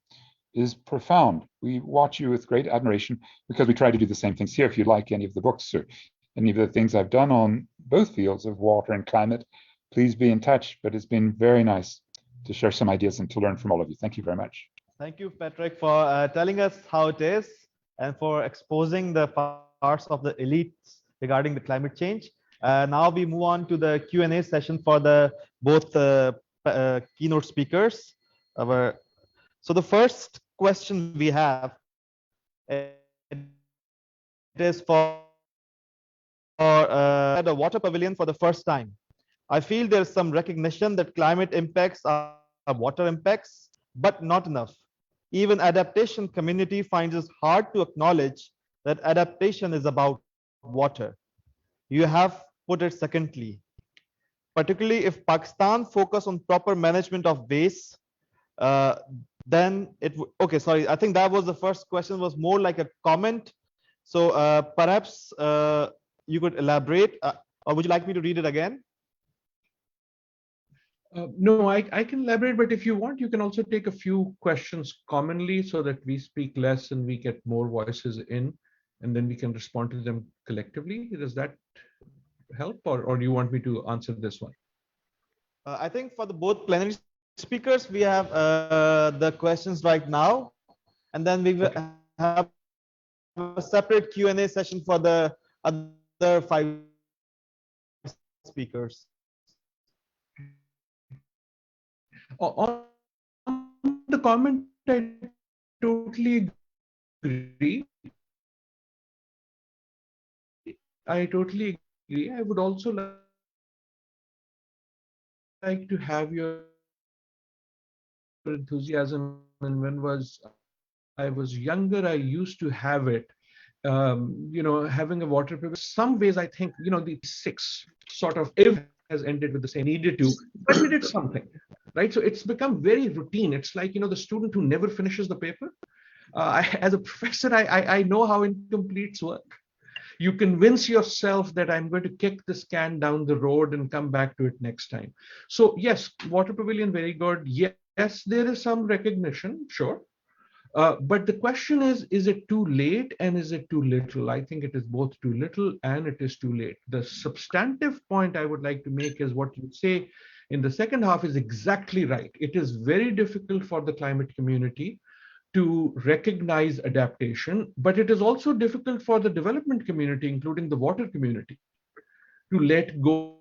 [SPEAKER 6] is profound. We watch you with great admiration because we try to do the same things here. If you like any of the books or any of the things I've done on both fields of water and climate, please be in touch. But it's been very nice to share some ideas and to learn from all of you. Thank you very much.
[SPEAKER 4] Thank you, Patrick, for telling us how it is and for exposing the parts of the elites regarding the climate change. Now we move on to the Q&A session for the both keynote speakers. So the first question we have, it is for the water pavilion for the first time. I feel there's some recognition that climate impacts are water impacts, but not enough. Even adaptation community finds it hard to acknowledge that adaptation is about water. You have put it secondly, particularly if Pakistan focus on proper management of waste, uh, then it okay, sorry, I think that was the first question, was more like a comment. So perhaps you could elaborate, or would you like me to read it again?
[SPEAKER 3] No, I can elaborate, but if you want, you can also take a few questions commonly so that we speak less and we get more voices in, and then we can respond to them collectively. Does that help, or do you want me to answer this one?
[SPEAKER 4] I think for the both plenary speakers, we have the questions right now, and then we will have a separate Q&A session for the other 5 speakers.
[SPEAKER 3] On the comment, I totally agree. I totally agree. I would also like to have your enthusiasm. And when I was younger, I used to have it. Having a water privilege. Some ways, I think, the six sort of if has ended with the same needed to, but we did something, right? So it's become very routine. It's like, the student who never finishes the paper. As a professor, I know how incompletes work. You convince yourself that I'm going to kick this can down the road and come back to it next time. So yes, water pavilion, very good. Yes, there is some recognition, sure. But the question is it too late and is it too little? I think it is both too little and it is too late. The substantive point I would like to make is what you say in the second half is exactly right. It is very difficult for the climate community to recognize adaptation, but it is also difficult for the development community, including the water community, to let go.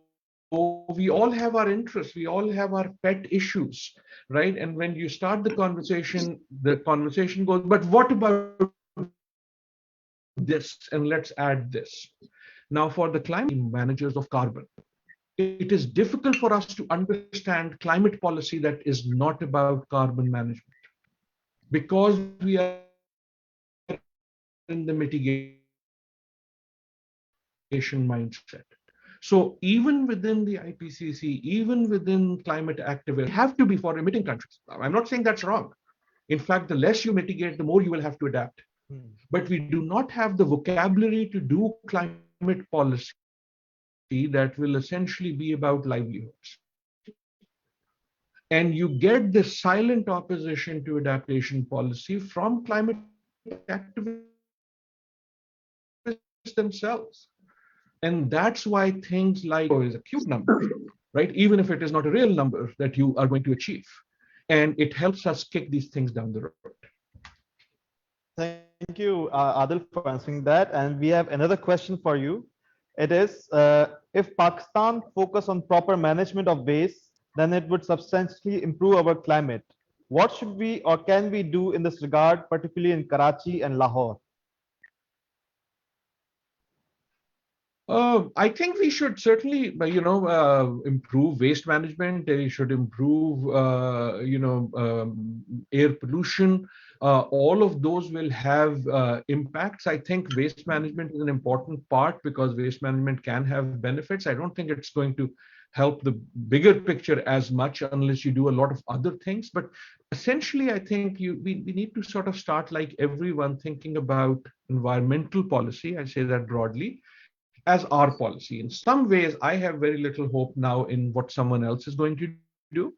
[SPEAKER 3] We all have our interests, we all have our pet issues, right? And when you start the conversation goes, but what about this? And let's add this. Now, for the climate managers of carbon, it is difficult for us to understand climate policy that is not about carbon management, because we are in the mitigation mindset. So even within the IPCC, even within climate activists, have to be for emitting countries. I'm not saying that's wrong. In fact, the less you mitigate, the more you will have to adapt. But we do not have the vocabulary to do climate policy that will essentially be about livelihoods. And you get this silent opposition to adaptation policy from climate activists themselves. And that's why things like is a cute number, right? Even if it is not a real number that you are going to achieve. And it helps us kick these things down the road.
[SPEAKER 4] Thank you, Adil, for answering that. And we have another question for you. It is, if Pakistan focus on proper management of waste, then it would substantially improve our climate. What should we or can we do in this regard, particularly in Karachi and Lahore?
[SPEAKER 3] I think we should certainly, improve waste management. We should improve, air pollution. All of those will have impacts. I think waste management is an important part because waste management can have benefits. I don't think it's going to help the bigger picture as much unless you do a lot of other things. But essentially, I think we need to sort of start like everyone thinking about environmental policy. I say that broadly, as our policy. In some ways, I have very little hope now in what someone else is going to do.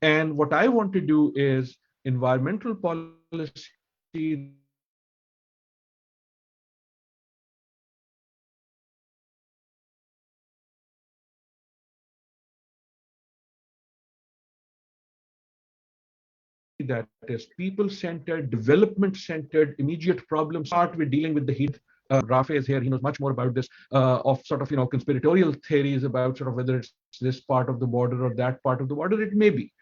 [SPEAKER 3] And what I want to do is environmental policy that is people-centered, development-centered, immediate problems. Start with dealing with the heat. Rafe is here. He knows much more about this, of sort of, conspiratorial theories about sort of whether it's this part of the border or that part of the border. It may be.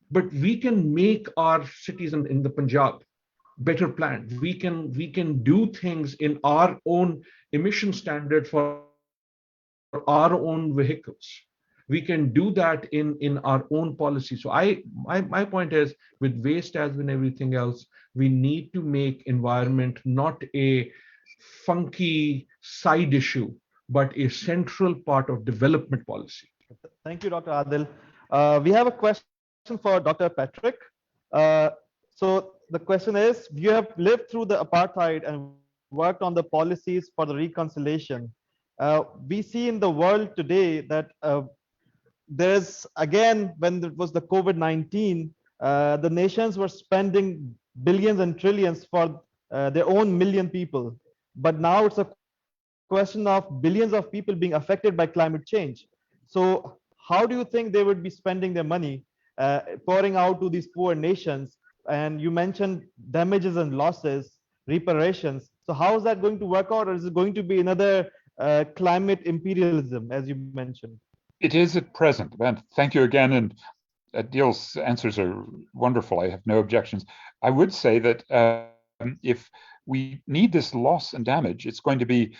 [SPEAKER 3] But we can make our cities in the Punjab better planned. We can do things in our own emission standard for our own vehicles. We can do that in our own policy. So my point is, with waste as with everything else, we need to make environment not a funky side issue, but a central part of development policy.
[SPEAKER 4] Thank you, Dr. Adil. We have a question for Dr. Patrick. So the question is, you have lived through the apartheid and worked on the policies for the reconciliation. We see in the world today that there's, again, when it was the COVID-19, the nations were spending billions and trillions for their own million people. But now it's a question of billions of people being affected by climate change. So how do you think they would be spending their money pouring out to these poor nations? And you mentioned damages and losses, reparations. So how is that going to work out? Or is it going to be another climate imperialism, as you mentioned?
[SPEAKER 6] It is at present. And thank you again. And Adil's answers are wonderful. I have no objections. I would say that if we need this loss and damage, it's going to be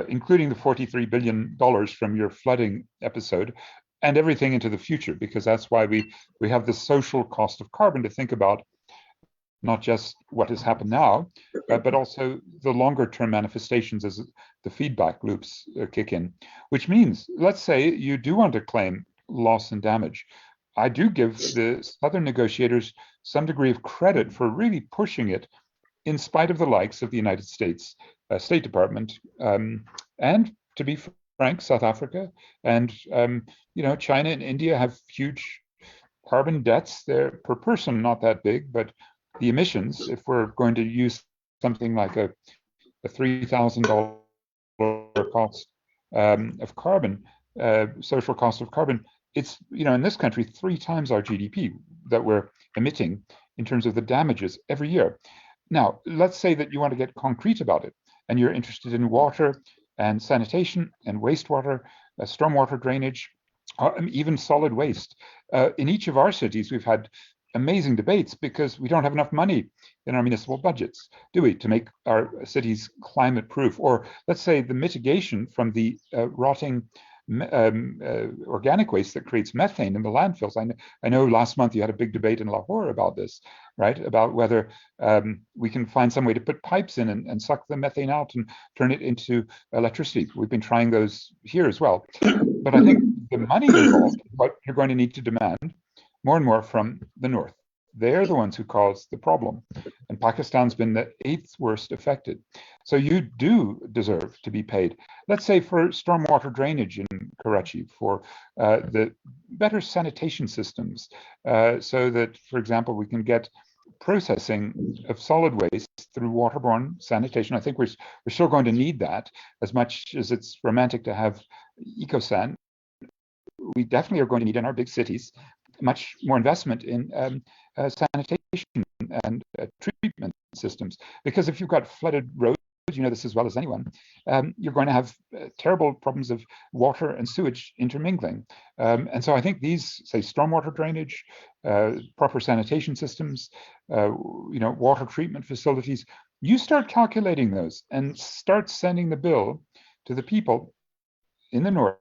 [SPEAKER 6] including the $43 billion from your flooding episode and everything into the future, because that's why we have the social cost of carbon to think about, not just what has happened now, but also the longer term manifestations as the feedback loops kick in, which means, let's say you do want to claim loss and damage. I do give the Southern negotiators some degree of credit for really pushing it in spite of the likes of the United States State Department, and to be frank, South Africa and China and India have huge carbon debts. They're per person not that big, but the emissions, if we're going to use something like a $3,000 cost of carbon, social cost of carbon, it's in this country 3 times our GDP that we're emitting in terms of the damages every year. Now, let's say that you want to get concrete about it, and you're interested in water and sanitation and wastewater, stormwater drainage, or even solid waste. In each of our cities, we've had amazing debates because we don't have enough money in our municipal budgets, do we, to make our cities climate proof? Or let's say the mitigation from the rotting organic waste that creates methane in the landfills. I know last month you had a big debate in Lahore about this, right? About whether we can find some way to put pipes in and suck the methane out and turn it into electricity. We've been trying those here as well. But I think the money involved, what you're going to need to demand more and more from the North. They're the ones who caused the problem. And Pakistan's been the 8th worst affected. So you do deserve to be paid. Let's say for stormwater drainage in Karachi, for the better sanitation systems, so that, for example, we can get processing of solid waste through waterborne sanitation. I think we're still going to need that, as much as it's romantic to have eco-san. We definitely are going to need in our big cities much more investment in sanitation and treatment systems. Because if you've got flooded roads, you know this as well as anyone, you're going to have terrible problems of water and sewage intermingling. And so I think these, say, stormwater drainage, proper sanitation systems, water treatment facilities, you start calculating those and start sending the bill to the people in the North.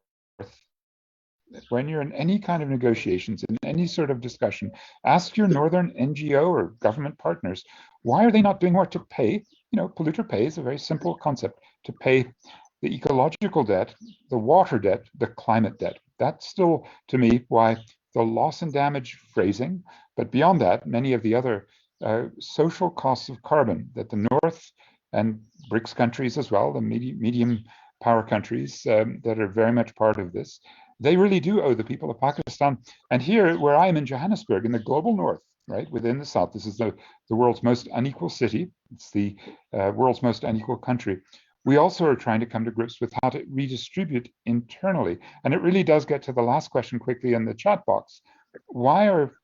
[SPEAKER 6] When you're in any kind of negotiations, in any sort of discussion, ask your northern NGO or government partners, why are they not doing more to pay? Polluter pays, a very simple concept, to pay the ecological debt, the water debt, the climate debt. That's still, to me, why the loss and damage phrasing, but beyond that, many of the other social costs of carbon that the North and BRICS countries as well, the medium power countries that are very much part of this, they really do owe the people of Pakistan. And here, where I am in Johannesburg, in the global North, right, within the South, this is the world's most unequal city. It's the world's most unequal country. We also are trying to come to grips with how to redistribute internally. And it really does get to the last question quickly in the chat box. Why are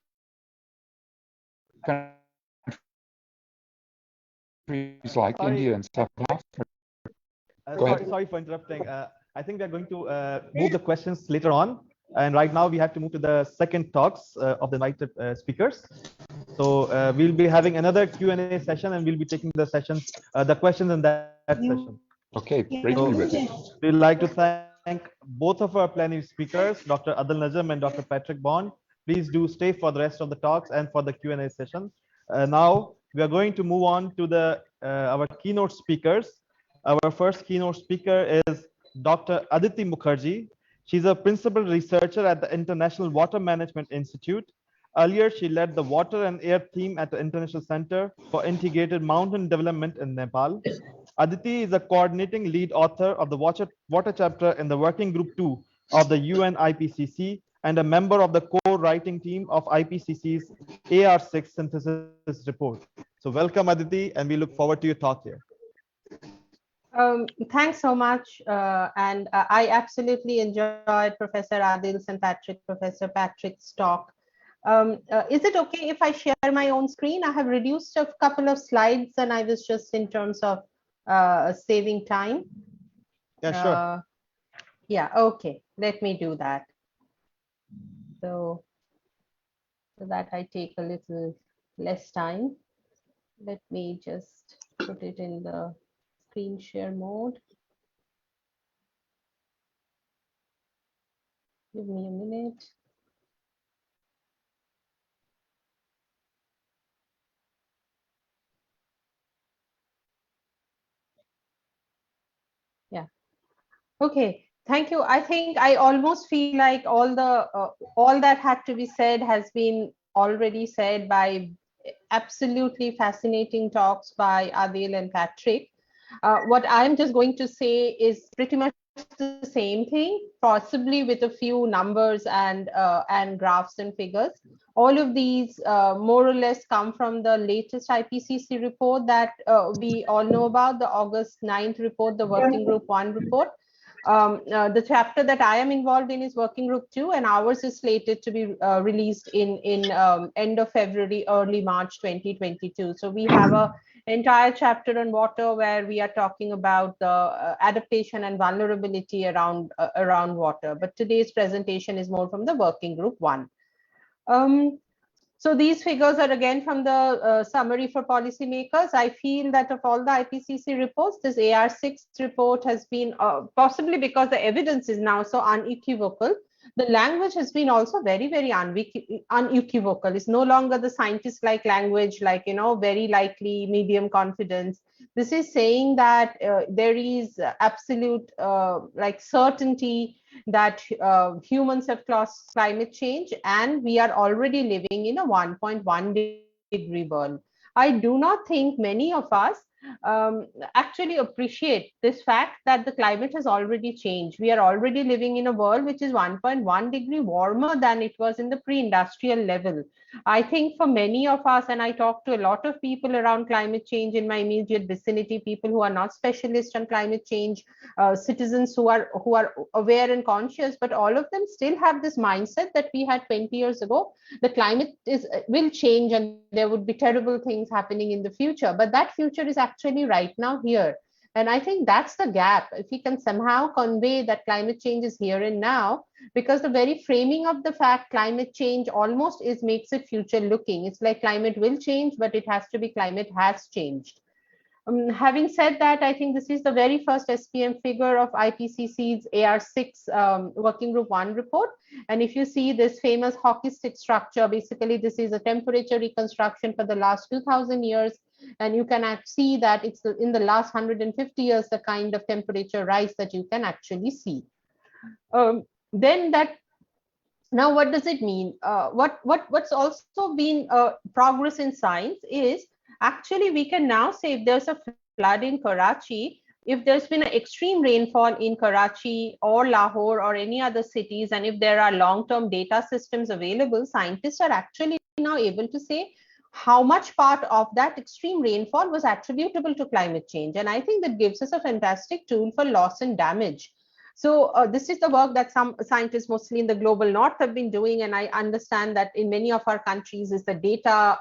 [SPEAKER 6] countries like India and South Africa?
[SPEAKER 4] Sorry for interrupting. I think we're going to move the questions later on. And right now we have to move to the second talks of the invited speakers. So we'll be having another Q&A session, and we'll be taking the questions in that session.
[SPEAKER 6] Okay, great to be with you.
[SPEAKER 4] We'd like to thank both of our plenary speakers, Dr. Adil Najam and Dr. Patrick Bond. Please do stay for the rest of the talks and for the Q&A session. Now we are going to move on to our keynote speakers. Our first keynote speaker is Dr. Adity Mukherjee. She's a principal researcher at the International Water Management Institute. Earlier, she led the water and air team at the International Center for Integrated Mountain Development in Nepal. Aditi is a coordinating lead author of the water chapter in the Working Group 2 of the UN IPCC and a member of the co-writing team of IPCC's AR6 synthesis report. So welcome, Aditi, and we look forward to your talk here.
[SPEAKER 2] Thanks so much. I absolutely enjoyed Professor Adil's and Professor Patrick's talk. Is it okay if I share my own screen? I have reduced a couple of slides and I was just in terms of saving time.
[SPEAKER 4] Yeah, sure.
[SPEAKER 2] Yeah, okay. Let me do that. So that I take a little less time. Let me just put it in the screen share mode. Give me a minute. Yeah. Okay. Thank you. I think I almost feel like all that had to be said has been already said by absolutely fascinating talks by Adil and Patrick. What I'm just going to say is pretty much the same thing, possibly with a few numbers and graphs and figures. All of these more or less come from the latest IPCC report that we all know about, the August 9th report, the Working Group 1 report. The chapter that I am involved in is Working Group 2, and ours is slated to be released in end of February, early March 2022. So we have a entire chapter on water where we are talking about the adaptation and vulnerability around water. But today's presentation is more from the Working Group 1. So these figures are again from the summary for policymakers. I feel that of all the IPCC reports, this AR6 report has been, possibly because the evidence is now so unequivocal, the language has been also very, very unequivocal. It's no longer the scientist-like language, like, very likely, medium confidence. This is saying that there is absolute certainty that humans have caused climate change and we are already living in a 1.1 degree world. I do not think many of us actually appreciate this fact that the climate has already changed. We are already living in a world which is 1.1 degree warmer than it was in the pre-industrial level. I think for many of us, and I talk to a lot of people around climate change in my immediate vicinity, people who are not specialists on climate change, citizens who are aware and conscious, but all of them still have this mindset that we had 20 years ago. The climate will change and there would be terrible things happening in the future, but that future is actually right now here. And I think that's the gap. If we can somehow convey that climate change is here and now, because the very framing of the fact climate change almost makes it future looking. It's like climate will change, but it has to be climate has changed. Having said that, I think this is the very first SPM figure of IPCC's AR6 Working Group 1 report. And if you see this famous hockey stick structure, basically this is a temperature reconstruction for the last 2000 years. And you can see that it's in the last 150 years, the kind of temperature rise that you can actually see. Now, what does it mean? What's also been progress in science is actually we can now say if there's a flood in Karachi, if there's been an extreme rainfall in Karachi or Lahore or any other cities, and if there are long-term data systems available, scientists are actually now able to say how much part of that extreme rainfall was attributable to climate change. And I think that gives us a fantastic tool for loss and damage. So this is the work that some scientists, mostly in the global north, have been doing. And I understand that in many of our countries is the data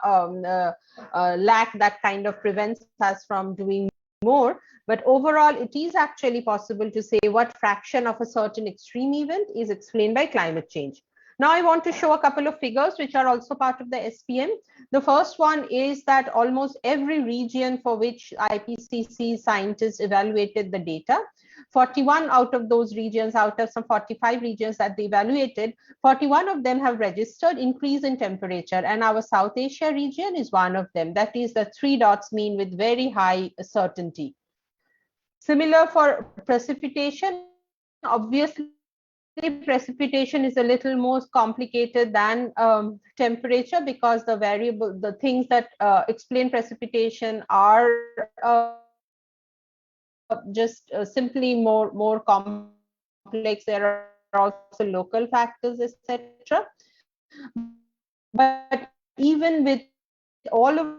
[SPEAKER 2] lack that kind of prevents us from doing more. But overall, it is actually possible to say what fraction of a certain extreme event is explained by climate change. Now, I want to show a couple of figures which are also part of the SPM. The first one is that almost every region for which IPCC scientists evaluated the data, 41 out of those regions, out of some 45 regions that they evaluated, 41 of them have registered increase in temperature. And our South Asia region is one of them. That is the 3 dots mean with very high certainty. Similar for precipitation. Obviously, precipitation is a little more complicated than temperature, because the things that explain precipitation are just simply more complex. There are also local factors, etc. But even with all of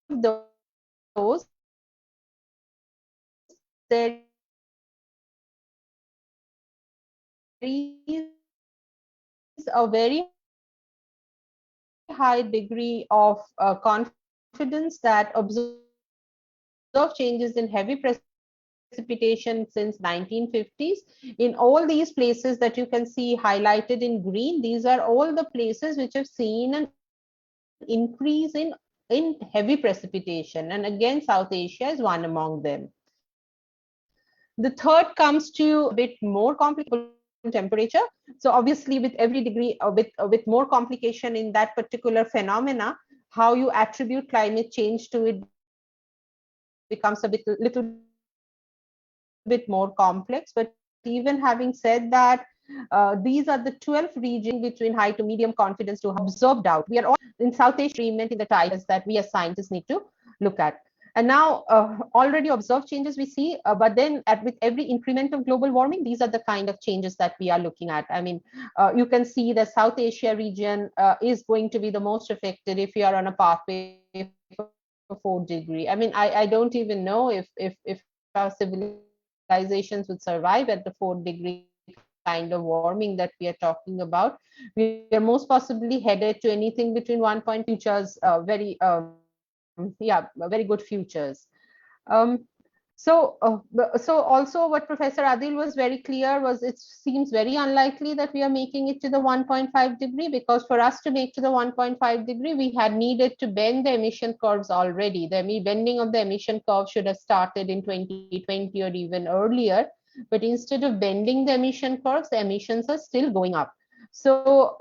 [SPEAKER 2] those, there is a very high degree of confidence that observed changes in heavy precipitation since 1950s. In all these places that you can see highlighted in green, these are all the places which have seen an increase in heavy precipitation, and again South Asia is one among them. The third comes to a bit more complicated temperature. So obviously with every degree with more complication in that particular phenomena, how you attribute climate change to it becomes a little bit more complex. But even having said that, these are the 12 regions between high to medium confidence to observed out. We are all in South Asia agreement in the types that we as scientists need to look at. And now already observed changes we see, but then with every increment of global warming, these are the kind of changes that we are looking at. I mean, you can see the South Asia region is going to be the most affected if you are on a pathway for 4 degree. I mean, I don't even know if our civilizations would survive at the 4 degree kind of warming that we are talking about. We are most possibly headed to anything between 1.2 futures, very good futures. So also what Professor Adil was very clear was, it seems very unlikely that we are making it to the 1.5 degree, because for us to make to the 1.5 degree, we had needed to bend the emission curves already. The bending of the emission curve should have started in 2020 or even earlier. But instead of bending the emission curves, the emissions are still going up. So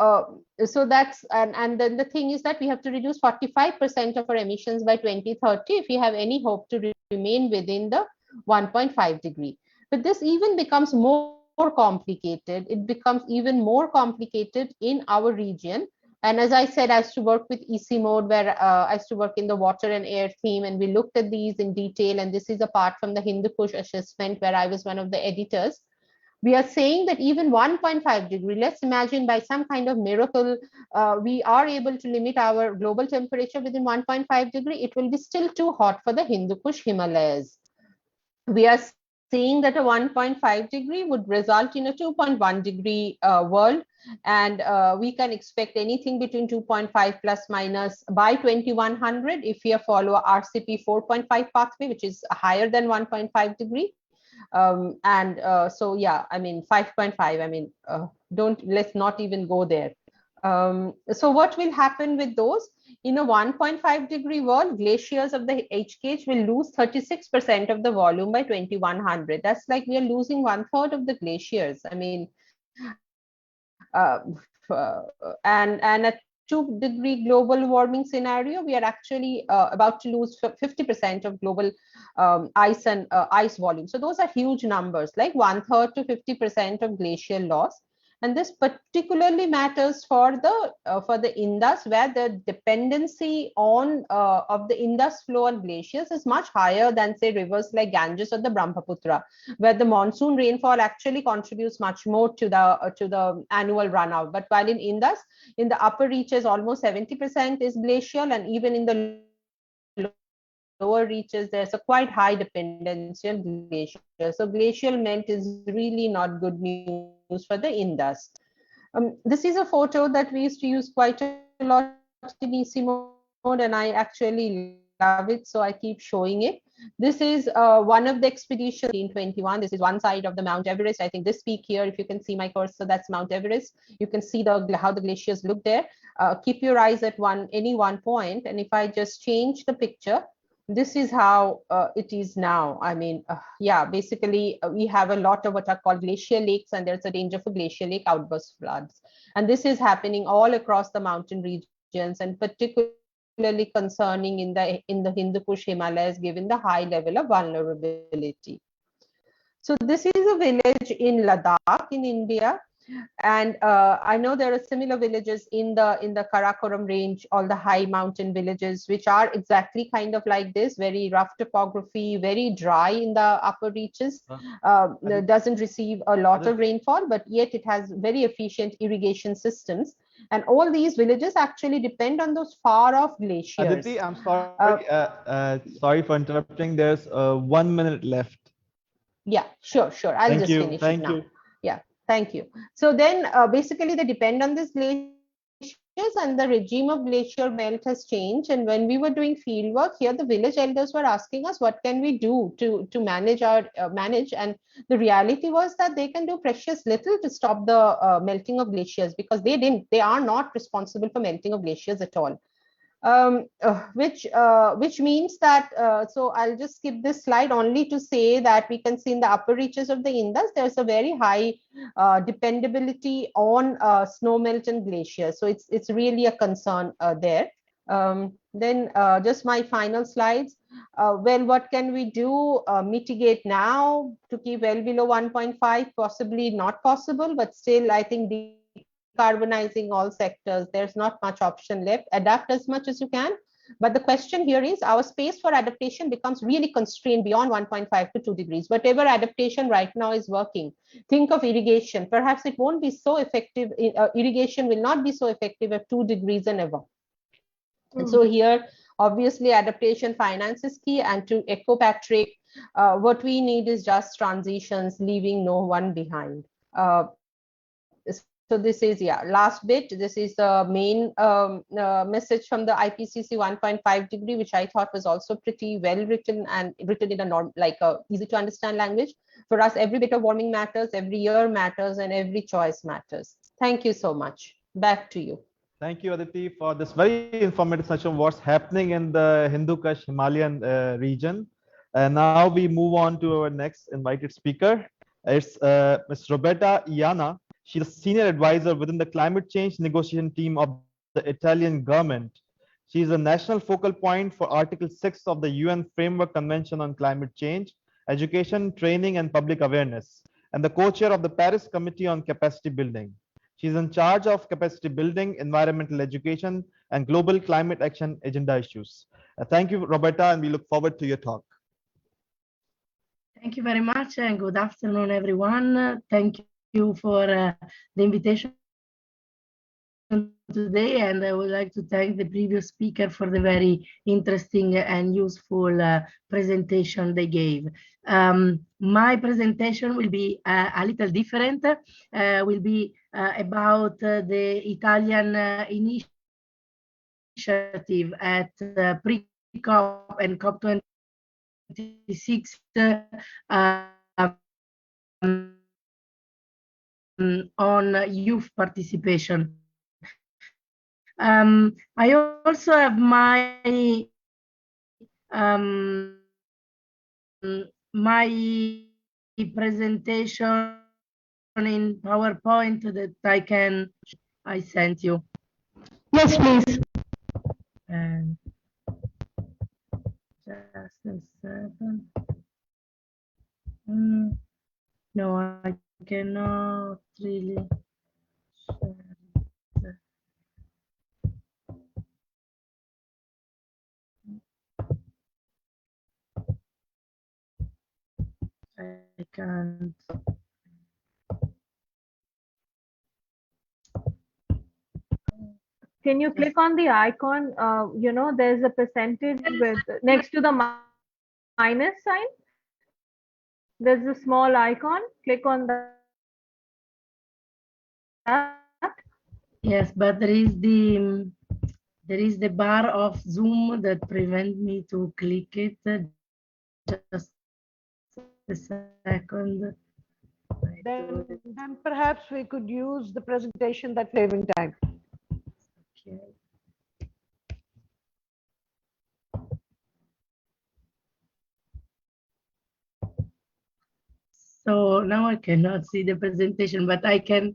[SPEAKER 2] that's, and then the thing is that we have to reduce 45% of our emissions by 2030 if we have any hope to remain within the 1.5 degree. But this even becomes more complicated. It becomes even more complicated in our region. And as I said, I used to work with EC mode, where I used to work in the water and air theme, and we looked at these in detail. And this is a part from the Hindu Kush assessment, where I was one of the editors. We are saying that even 1.5 degree, let's imagine by some kind of miracle, we are able to limit our global temperature within 1.5 degree, it will be still too hot for the Hindu Kush Himalayas. We are saying that a 1.5 degree would result in a 2.1 degree world, and we can expect anything between 2.5 plus minus by 2100 if we follow RCP 4.5 pathway, which is higher than 1.5 degree. So yeah, I mean 5.5, I mean let's not even go there. So what will happen with those? In a 1.5 degree world, glaciers of the HKH will lose 36% of the volume by 2100. That's like we are losing 1/3 of the glaciers. I mean, and at 2 degree global warming scenario, we are actually about to lose 50% of global ice and ice volume. So those are huge numbers, like 1/3 to 50% of glacial loss. And this particularly matters for the Indus, where the dependency on of the Indus flow on glaciers is much higher than, say, rivers like Ganges or the Brahmaputra, where the monsoon rainfall actually contributes much more to the annual runout. But while in Indus, in the upper reaches, almost 70% is glacial, and even in the lower reaches, there's a quite high dependency on glaciers. So glacial melt is really not good news for the Indus. This is a photo that we used to use quite a lot in EC mode, and I actually love it, so I keep showing it. This is one of the expeditions in 2021. This is one side of the Mount Everest. I think this peak here, if you can see my cursor, that's Mount Everest. You can see how the glaciers look there. Keep your eyes at any one point, and if I just change the picture, this is how it is now. I mean, yeah, basically we have a lot of what are called glacial lakes, and there's a danger for glacial lake outburst floods. And this is happening all across the mountain regions, and particularly concerning in the Hindu Kush Himalayas, given the high level of vulnerability. So this is a village in Ladakh in India. And I know there are similar villages in the Karakoram range, all the high mountain villages, which are exactly kind of like this, very rough topography, very dry in the upper reaches, doesn't receive a lot of rainfall, but yet it has very efficient irrigation systems. And all these villages actually depend on those far off glaciers.
[SPEAKER 4] Aditi, I'm sorry, sorry for interrupting. There's 1 minute left.
[SPEAKER 2] Yeah, sure. I'll just finish it now. Yeah. Thank you. So then basically they depend on these glaciers, and the regime of glacier melt has changed. And when we were doing field work here, the village elders were asking us, what can we do to manage manage? And the reality was that they can do precious little to stop the melting of glaciers, because they are not responsible for melting of glaciers at all. Which means that so I'll just skip this slide only to say that we can see in the upper reaches of the Indus there's a very high dependability on snow melt and glaciers. So it's really a concern there. Then just my final slides. Well, what can we do? Mitigate now to keep well below 1.5? Possibly not possible, but still I think decarbonizing all sectors, there's not much option left. Adapt as much as you can. But the question here is our space for adaptation becomes really constrained beyond 1.5 to 2 degrees. Whatever adaptation right now is working, think of irrigation. Perhaps it won't be so effective. Irrigation will not be so effective at 2 degrees and above. And so here, obviously, adaptation finance is key. And to echo Patrick, what we need is just transitions, leaving no one behind. So this is, last bit. This is the main message from the IPCC 1.5 degree, which I thought was also pretty well written and written in a easy to understand language. For us, every bit of warming matters, every year matters, and every choice matters. Thank you so much. Back to you.
[SPEAKER 4] Thank you, Aditi, for this very informative session on what's happening in the Hindu Kush Himalayan region. Now we move on to our next invited speaker. It's Ms. Roberta Iana. She's a senior advisor within the climate change negotiation team of the Italian government. She is a national focal point for Article 6 of the UN Framework Convention on Climate Change, Education, Training, and Public Awareness, and the co-chair of the Paris Committee on Capacity Building. She's in charge of capacity building, environmental education, and global climate action agenda issues. Thank you, Roberta, and we look forward to your talk.
[SPEAKER 7] Thank you very much, and good afternoon, everyone. Thank you for the invitation today, and I would like to thank the previous speaker for the very interesting and useful presentation they gave. My presentation will be a little different. Will be about the Italian initiative at pre-COP and COP26 on youth participation. I also have my my presentation in PowerPoint that I sent you. Yes, please. And just a second. No, I cannot really share it. I can't.
[SPEAKER 1] Can you click on the icon? You know, there's a percentage with next to the minus sign. There's a small icon. Click on that.
[SPEAKER 7] Yes, but there is the bar of Zoom that prevent me to click it. Just a second.
[SPEAKER 8] Then perhaps we could use the presentation that saving time.
[SPEAKER 7] Okay. So now I cannot see the presentation, but I can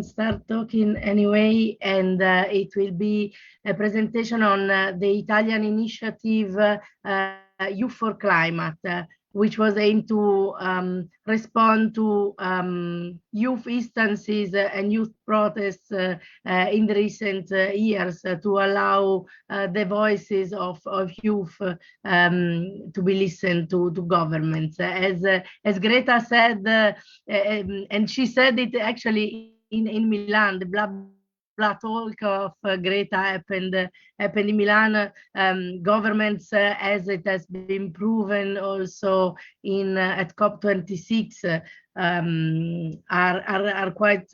[SPEAKER 7] start talking anyway, and it will be a presentation on the Italian initiative Youth for Climate, which was aimed to respond to youth instances and youth protests in the recent years to allow the voices of youth to be listened to governments. As Greta said, and she said it actually in Milan, the blah talk of Greta happened in Milan. Governments, as it has been proven also in at COP26, are quite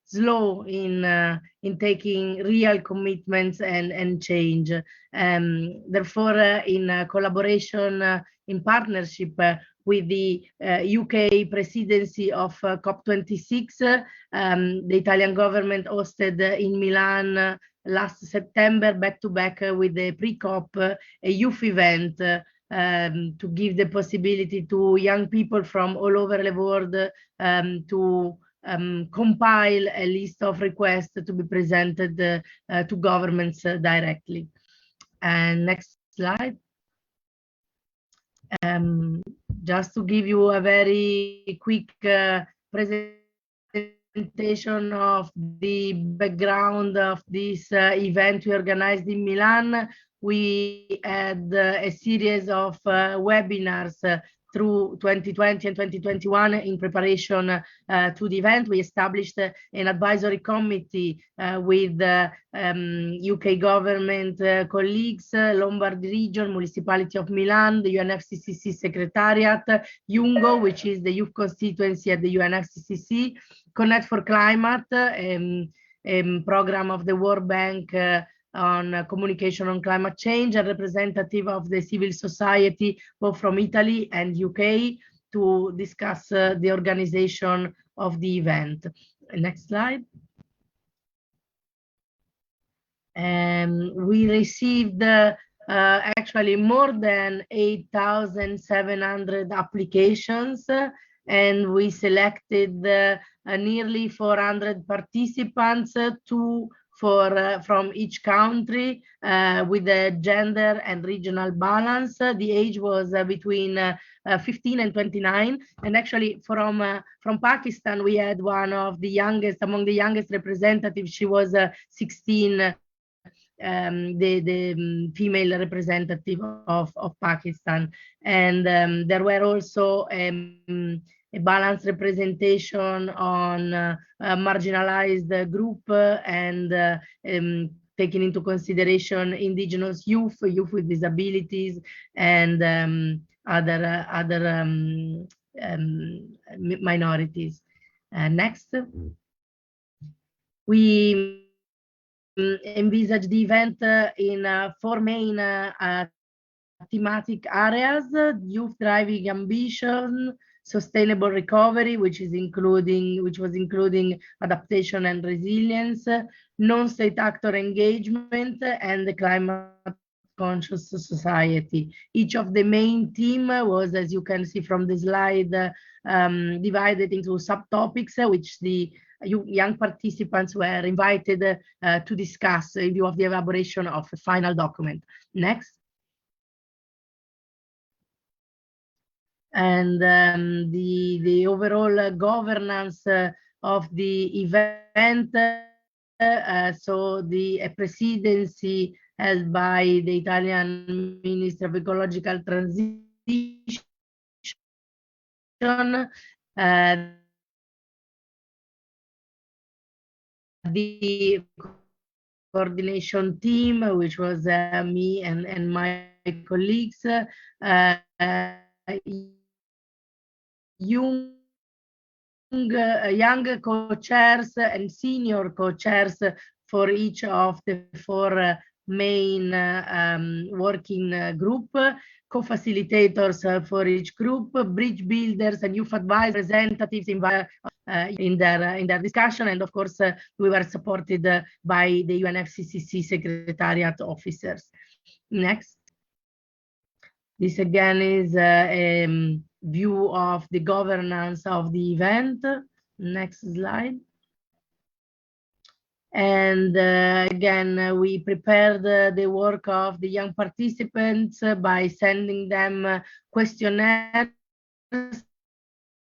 [SPEAKER 7] slow in taking real commitments and change. Therefore, in collaboration, in partnership with the UK presidency of COP26, the Italian government hosted in Milan last September, back-to-back with the pre-COP, a youth event to give the possibility to young people from all over the world to compile a list of requests to be presented to governments directly. And next slide. Just to give you a very quick presentation of the background of this event we organized in Milan, we had a series of webinars through 2020 and 2021 in preparation to the event. We established an advisory committee with UK government colleagues, Lombard region, Municipality of Milan, the UNFCCC Secretariat, UNGO, which is the youth constituency at the UNFCCC, Connect for Climate, a program of the World Bank on communication on climate change, a representative of the civil society, both from Italy and UK, to discuss the organization of the event. Next slide. We received actually more than 8,700 applications, and we selected nearly 400 participants from each country with a gender and regional balance. The age was between 15 and 29, and actually from Pakistan we had one of the youngest, among the youngest representatives. She was 16, the female representative of Pakistan, and there were also a balanced representation on marginalized group and taking into consideration indigenous youth with disabilities, and other minorities. Next. We envisage the event in 4 main thematic areas: youth driving ambition, sustainable recovery, which was including adaptation and resilience, non-state actor engagement, and the climate conscious society. Each of the main theme was, as you can see from the slide, divided into subtopics, which the young participants were invited to discuss in view of the elaboration of a final document. Next. And the overall governance of the event, so the presidency held by the Italian Minister of Ecological Transition, the coordination team, which was me and my colleagues, young co-chairs and senior co-chairs for each of the 4 main working group, co-facilitators for each group, bridge builders and youth advisors, representatives in their discussion, and of course we were supported by the UNFCCC Secretariat officers. Next. This again is a view of the governance of the event. Next slide. And again, we prepared the work of the young participants by sending them questionnaires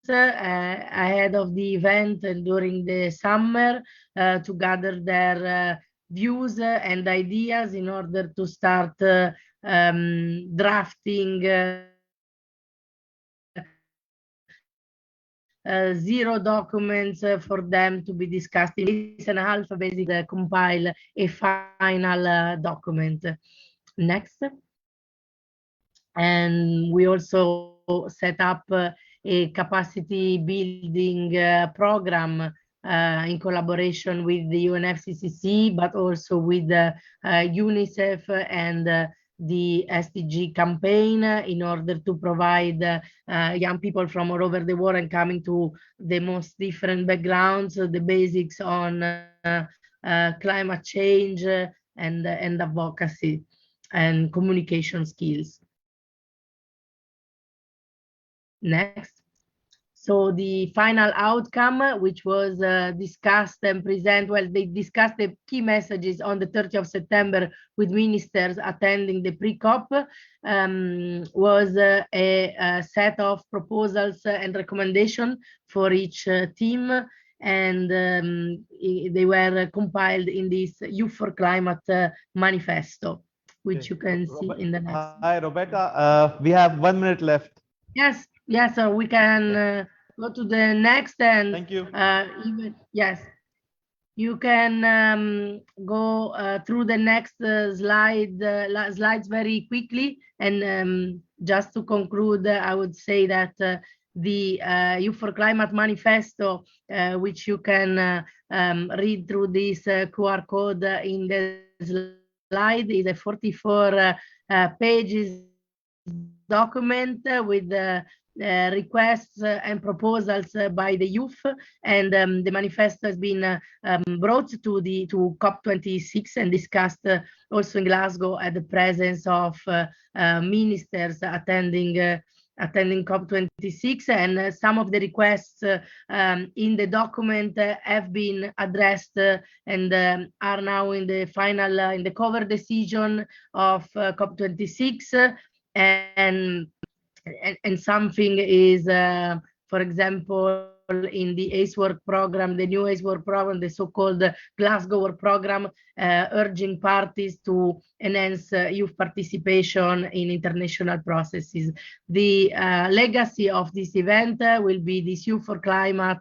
[SPEAKER 7] ahead of the event and during the summer to gather their views and ideas in order to start drafting 0 documents for them to be discussed in days and a half, basically compile a final document. Next. And we also set up a capacity building program in collaboration with the UNFCCC, but also with UNICEF and the SDG campaign in order to provide young people from all over the world and coming to the most different backgrounds, the basics on climate change and advocacy and communication skills. Next. So the final outcome, which was discussed and presented, well, they discussed the key messages on the 30th of September with ministers attending the pre-COP, was a set of proposals and recommendations for each team, and they were compiled in this Youth for Climate Manifesto, which you can see in the next.
[SPEAKER 4] Hi, Roberta. We have 1 minute left.
[SPEAKER 7] Yes, yes, so we can go to the next, and
[SPEAKER 4] thank you.
[SPEAKER 7] Yes, you can go through the next slides very quickly. And just to conclude, I would say that the Youth for Climate Manifesto, which you can read through this QR code in the slide, is a 44 pages document with requests and proposals by the youth, and the manifesto has been brought to COP26 and discussed also in Glasgow at the presence of ministers attending COP26, and some of the requests in the document have been addressed and are now in the final in the cover decision of COP26, and something is, for example, in the ACE work program, the new ACE work program, the so-called Glasgow work program, urging parties to enhance youth participation in international processes. The legacy of this event will be this Youth for Climate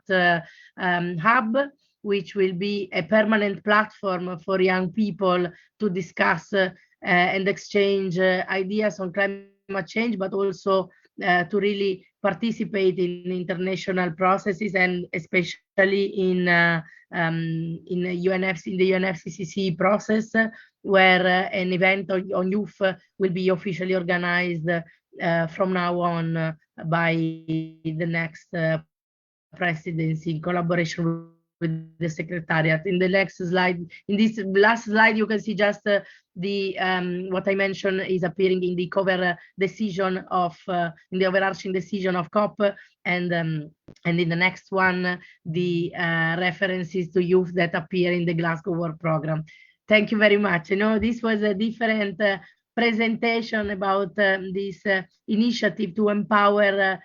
[SPEAKER 7] hub, which will be a permanent platform for young people to discuss and exchange ideas on climate change, but also to really participate in international processes, and especially in the UNFCCC process, where an event on youth will be officially organized from now on by the next presidency in collaboration with the Secretariat. In the next slide, in this last slide, you can see just the what I mentioned is appearing in the cover decision of in the overarching decision of COP, and in the next one the references to youth that appear in the Glasgow Work Program. Thank you very much. You know, this was a different presentation about this initiative to empower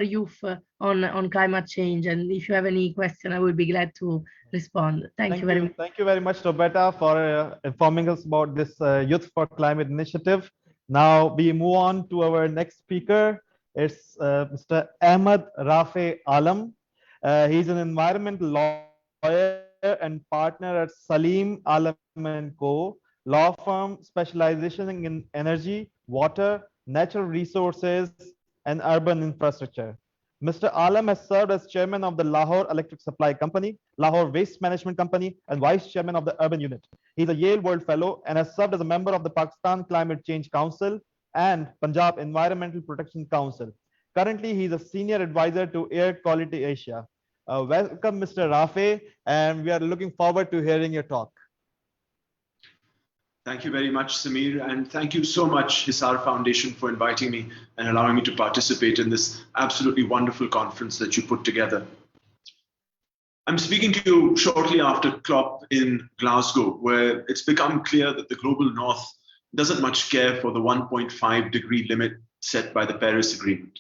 [SPEAKER 7] youth on climate change. And if you have any question, I will be glad to respond. Thank you very much.
[SPEAKER 4] Thank you very much, Roberta, for informing us about this Youth for Climate initiative. Now we move on to our next speaker. It's Mr. Ahmed Rafe Alam. He's an environmental lawyer and partner at Salim Alam & Co. law firm specializing in energy, water, natural resources, and urban infrastructure. Mr. Alam has served as chairman of the Lahore Electric Supply Company, Lahore Waste Management Company, and vice chairman of the Urban Unit. He's a Yale World Fellow and has served as a member of the Pakistan Climate Change Council and Punjab Environmental Protection Council. Currently, he's a senior advisor to Air Quality Asia. Welcome, Mr. Rafe, and we are looking forward to hearing your talk.
[SPEAKER 9] Thank you very much, Samir, and thank you so much, Hisaar Foundation, for inviting me and allowing me to participate in this absolutely wonderful conference that you put together. I'm speaking to you shortly after COP in Glasgow, where it's become clear that the global north doesn't much care for the 1.5 degree limit set by the Paris Agreement.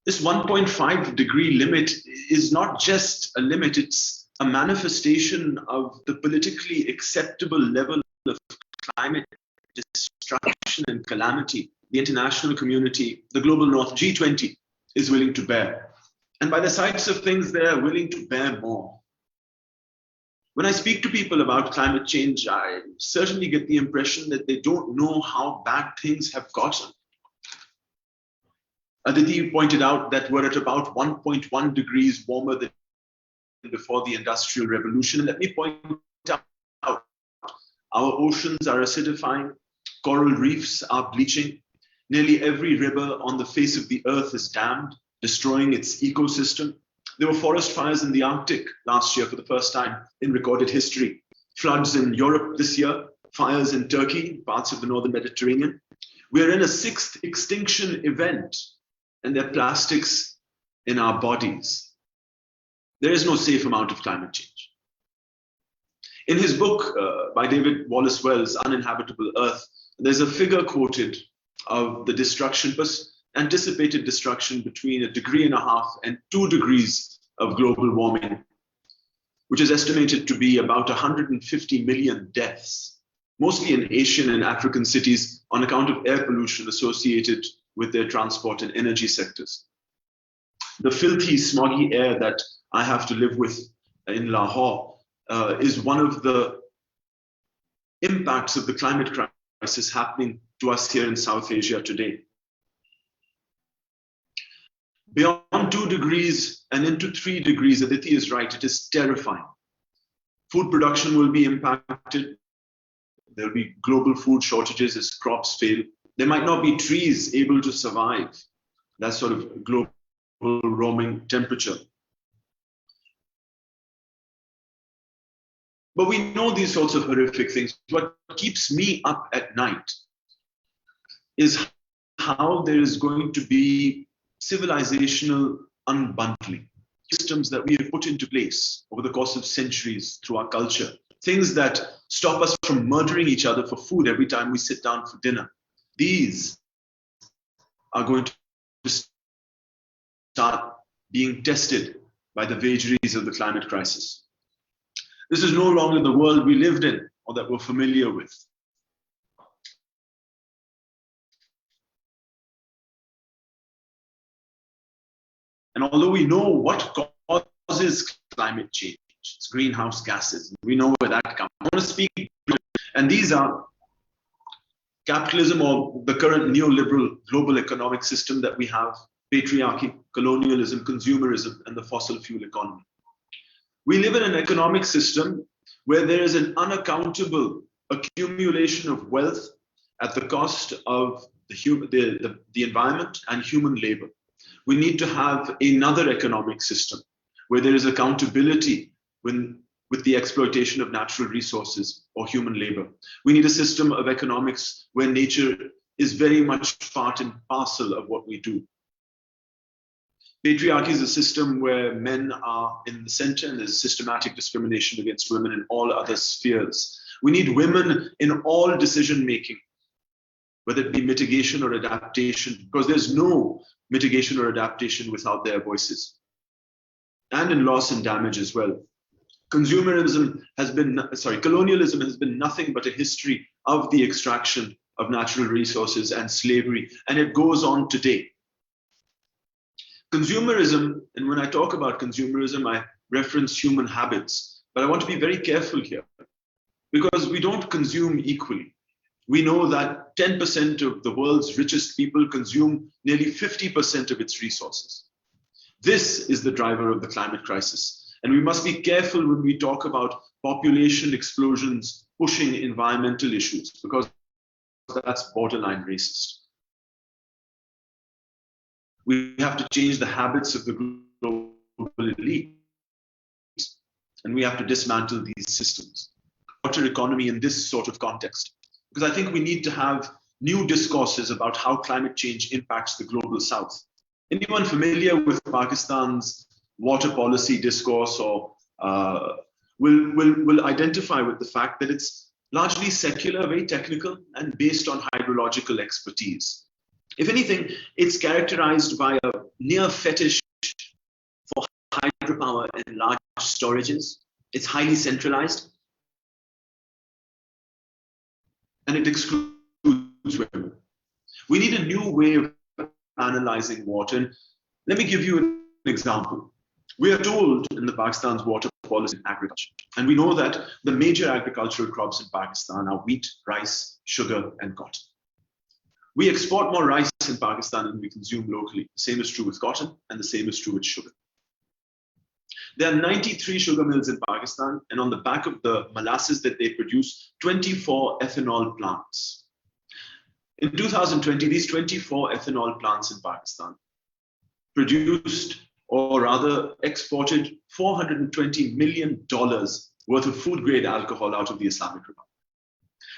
[SPEAKER 9] This 1.5 degree limit is not just a limit, it's a manifestation of the politically acceptable level of climate destruction and calamity the international community, the global north, G20, is willing to bear. And by the sides of things, they're willing to bear more. When I speak to people about climate change, I certainly get the impression that they don't know how bad things have gotten. Adity pointed out that we're at about 1.1 degrees warmer than before the Industrial Revolution. And let me point out, our oceans are acidifying, coral reefs are bleaching, nearly every river on the face of the earth is dammed, destroying its ecosystem. There were forest fires in the Arctic last year for the first time in recorded history. Floods in Europe this year, fires in Turkey, parts of the northern Mediterranean. We're in a sixth extinction event, and there are plastics in our bodies. There is no safe amount of climate change. In his book by David Wallace Wells, Uninhabitable Earth, there's a figure quoted of the destruction, anticipated destruction between 1.5 degrees and 2 degrees of global warming, which is estimated to be about 150 million deaths, mostly in Asian and African cities on account of air pollution associated with their transport and energy sectors. The filthy, smoggy air that I have to live with in Lahore is one of the impacts of the climate crisis happening to us here in South Asia today. Beyond 2 degrees and into 3 degrees, Aditi is right, it is terrifying. Food production will be impacted. There'll be global food shortages as crops fail. There might not be trees able to survive that sort of global warming temperature. But we know these sorts of horrific things. What keeps me up at night is how there is going to be civilizational unbundling. Systems that we have put into place over the course of centuries through our culture. Things that stop us from murdering each other for food every time we sit down for dinner. These are going to start being tested by the vagaries of the climate crisis. This is no longer the world we lived in or that we're familiar with. And although we know what causes climate change, it's greenhouse gases, we know where that comes. I want to speak, and these are capitalism or the current neoliberal global economic system that we have, patriarchy, colonialism, consumerism, and the fossil fuel economy. We live in an economic system where there is an unaccountable accumulation of wealth at the cost of the environment and human labor. We need to have another economic system where there is accountability with the exploitation of natural resources or human labor. We need a system of economics where nature is very much part and parcel of what we do. Patriarchy is a system where men are in the center and there's systematic discrimination against women in all other spheres. We need women in all decision making, whether it be mitigation or adaptation, because there's no mitigation or adaptation without their voices. And in loss and damage as well. Colonialism has been nothing but a history of the extraction of natural resources and slavery, and it goes on today. Consumerism, and when I talk about consumerism, I reference human habits, but I want to be very careful here because we don't consume equally. We know that 10% of the world's richest people consume nearly 50% of its resources. This is the driver of the climate crisis. And we must be careful when we talk about population explosions pushing environmental issues, because that's borderline racist. We have to change the habits of the global elite, and we have to dismantle these systems. Water economy in this sort of context, because I think we need to have new discourses about how climate change impacts the global south. Anyone familiar with Pakistan's water policy discourse or will identify with the fact that it's largely secular, very technical, and based on hydrological expertise. If anything, it's characterized by a near fetish for hydropower and large storages. It's highly centralized, and it excludes women. We need a new way of analyzing water. And let me give you an example. We are told in the Pakistan's water policy agriculture, and we know that the major agricultural crops in Pakistan are wheat, rice, sugar, and cotton. We export more rice in Pakistan than we consume locally. The same is true with cotton, and the same is true with sugar. There are 93 sugar mills in Pakistan, and on the back of the molasses that they produce, 24 ethanol plants. In 2020, these 24 ethanol plants in Pakistan produced, or rather exported, $420 million worth of food-grade alcohol out of the Islamic Republic.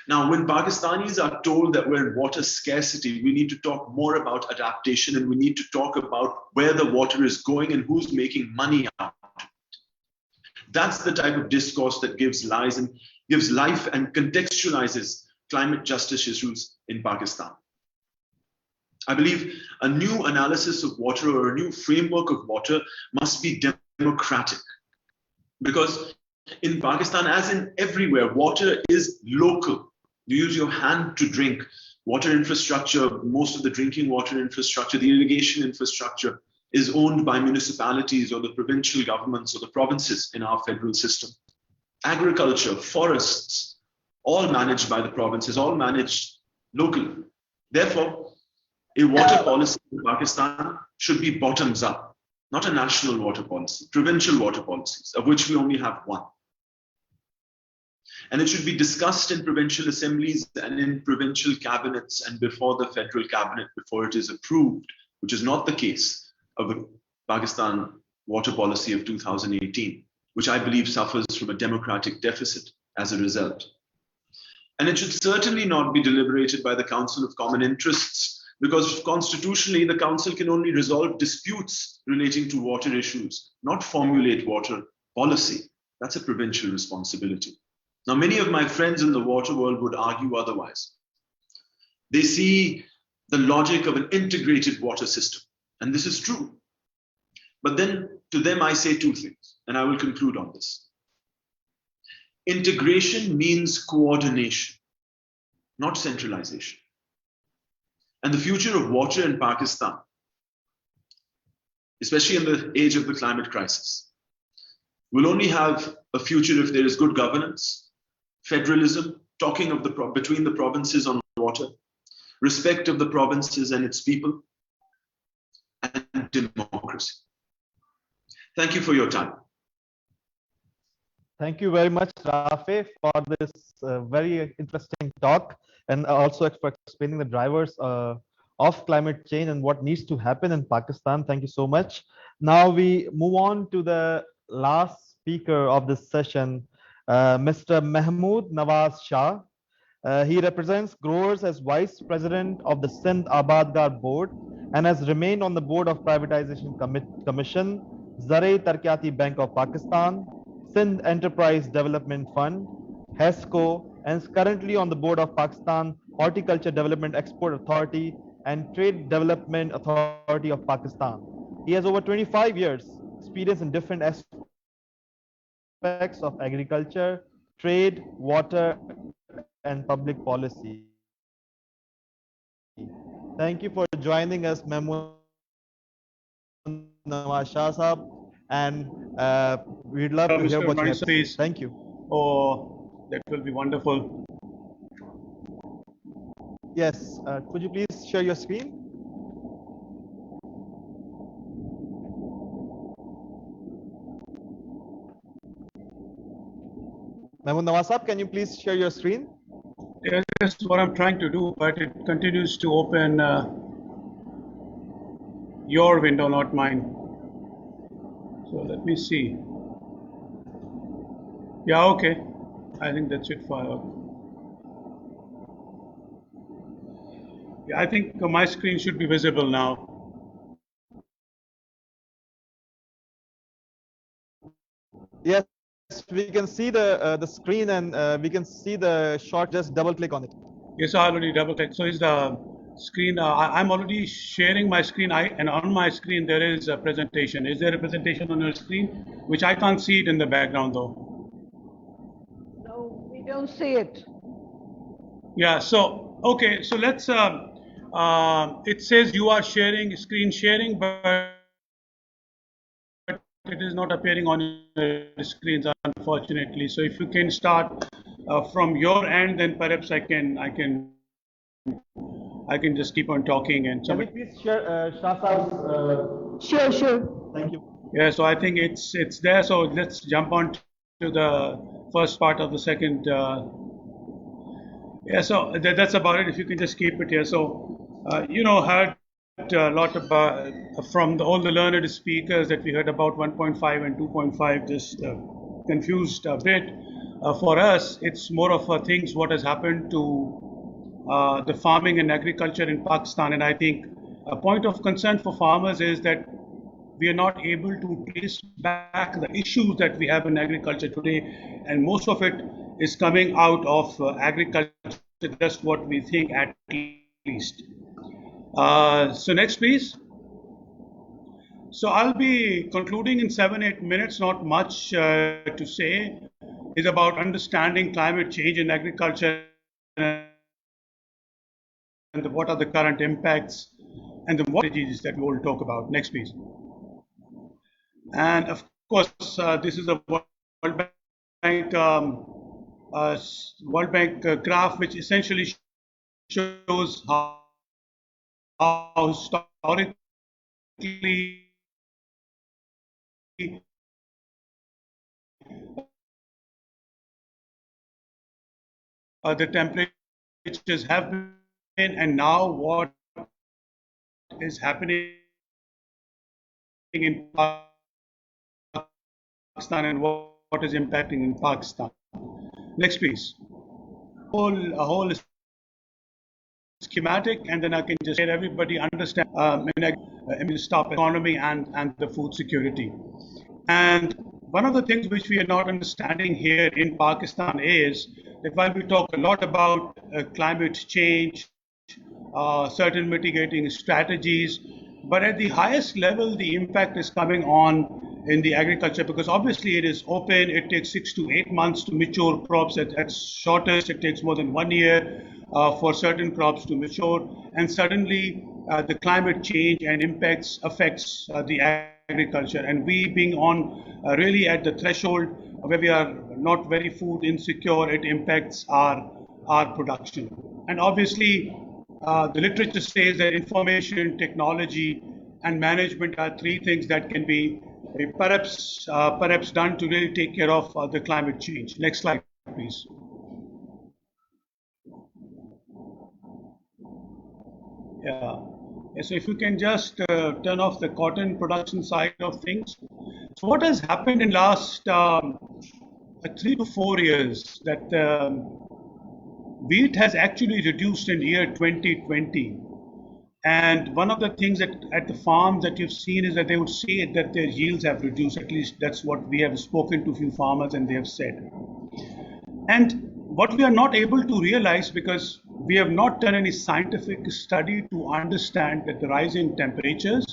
[SPEAKER 9] Now, when Pakistanis are told that we're in water scarcity, we need to talk more about adaptation, and we need to talk about where the water is going and who's making money out of it. That's the type of discourse that gives life and contextualizes climate justice issues in Pakistan. I believe a new analysis of water or a new framework of water must be democratic, because in Pakistan, as in everywhere, water is local. You use your hand to drink. Water infrastructure, most of the drinking water infrastructure, the irrigation infrastructure is owned by municipalities or the provincial governments or the provinces in our federal system. Agriculture, forests, all managed by the provinces, all managed locally. Therefore, a water policy in Pakistan should be bottoms up, not a national water policy, provincial water policies, of which we only have one. And it should be discussed in provincial assemblies and in provincial cabinets and before the federal cabinet before it is approved, which is not the case of the Pakistan water policy of 2018, which I believe suffers from a democratic deficit as a result. And it should certainly not be deliberated by the Council of Common Interests, because constitutionally the Council can only resolve disputes relating to water issues, not formulate water policy. That's a provincial responsibility. Now, many of my friends in the water world would argue otherwise. They see the logic of an integrated water system, and this is true. But then to them, I say two things, and I will conclude on this. Integration means coordination, not centralization. And the future of water in Pakistan, especially in the age of the climate crisis, will only have a future if there is good governance, federalism, talking of between the provinces on water, respect of the provinces and its people, and democracy. Thank you for your time.
[SPEAKER 4] Thank you very much, Rafe, for this very interesting talk, and also for explaining the drivers of climate change and what needs to happen in Pakistan. Thank you so much. Now we move on to the last speaker of this session, Mr. Mahmood Nawaz Shah. He represents growers as Vice President of the Sindh Abadgar Board and has remained on the board of Privatization Commission, Zare Tarqiati Bank of Pakistan, Sindh Enterprise Development Fund, HESCO, and is currently on the board of Pakistan Horticulture Development Export Authority and Trade Development Authority of Pakistan. He has over 25 years experience in different aspects of agriculture, trade, water, and public policy. Thank you for joining us, Mahmood Nawaz Shah Sahab, and we'd love to hear what you have to say. Thank you.
[SPEAKER 10] Oh, that will be wonderful.
[SPEAKER 4] Yes, could you please share your screen? Mahmood Nawaz Sahab, can you please share your screen?
[SPEAKER 10] Yes, that's what I'm trying to do, but it continues to open your window, not mine. So let me see. Yeah, okay. I think that should fire. Yeah, I think my screen should be visible now.
[SPEAKER 4] Yes, we can see the screen, and we can see the short. Just double click on it.
[SPEAKER 10] Yes, I already double clicked. So is the screen. I'm already sharing my screen, and on my screen there is a presentation. Is there a presentation on your screen? Which I can't see it in the background though.
[SPEAKER 8] No, we don't see it.
[SPEAKER 10] Yeah, so, okay, so let's, it says you are sharing, screen sharing, but it is not appearing on your screens, unfortunately. So if you can start from your end, then perhaps I can just keep on talking and
[SPEAKER 4] Can you please share Shah Saab's,
[SPEAKER 7] Sure.
[SPEAKER 4] thank you.
[SPEAKER 10] yeah, so I think it's there. So let's jump on to the first part of the second. Yeah, so that's about it. If you can just keep it here. So, heard a lot about from all the learned speakers that we heard about 1.5 and 2.5, just confused a bit. For us, it's more of a things what has happened to the farming and agriculture in Pakistan. And I think a point of concern for farmers is that we are not able to trace back the issues that we have in agriculture today, and most of it is coming out of agriculture. That's what we think, at least. So next, please. So I'll be concluding in 7-8 minutes. Not much to say. Is about understanding climate change in agriculture and what are the current impacts and the strategies that we will talk about. Next, please. And of course, this is a World Bank graph, which essentially shows how historically the temperatures have been, and now what is happening in Pakistan and what is impacting in Pakistan. Next, please. A whole schematic, and then I can just let everybody understand stop economy and the food security. And one of the things which we are not understanding here in Pakistan is that while we talk a lot about climate change, certain mitigating strategies, but at the highest level, the impact is coming on in the agriculture, because obviously it is open. It takes 6 to 8 months to mature crops. At shortest, it takes more than 1 year for certain crops to mature. And suddenly, the climate change and impacts affects the agriculture. And we being on really at the threshold where we are not very food insecure, it impacts our production. And obviously, the literature says that information, technology, and management are three things that can be perhaps done to really take care of the climate change. Next slide, please. Yeah. So if you can just turn off the cotton production side of things. So what has happened in last 3 to 4 years, that wheat has actually reduced in year 2020. And one of the things that at the farms that you've seen is that they would say that their yields have reduced. At least that's what we have spoken to a few farmers and they have said. And what we are not able to realize, because we have not done any scientific study to understand that the rising temperatures,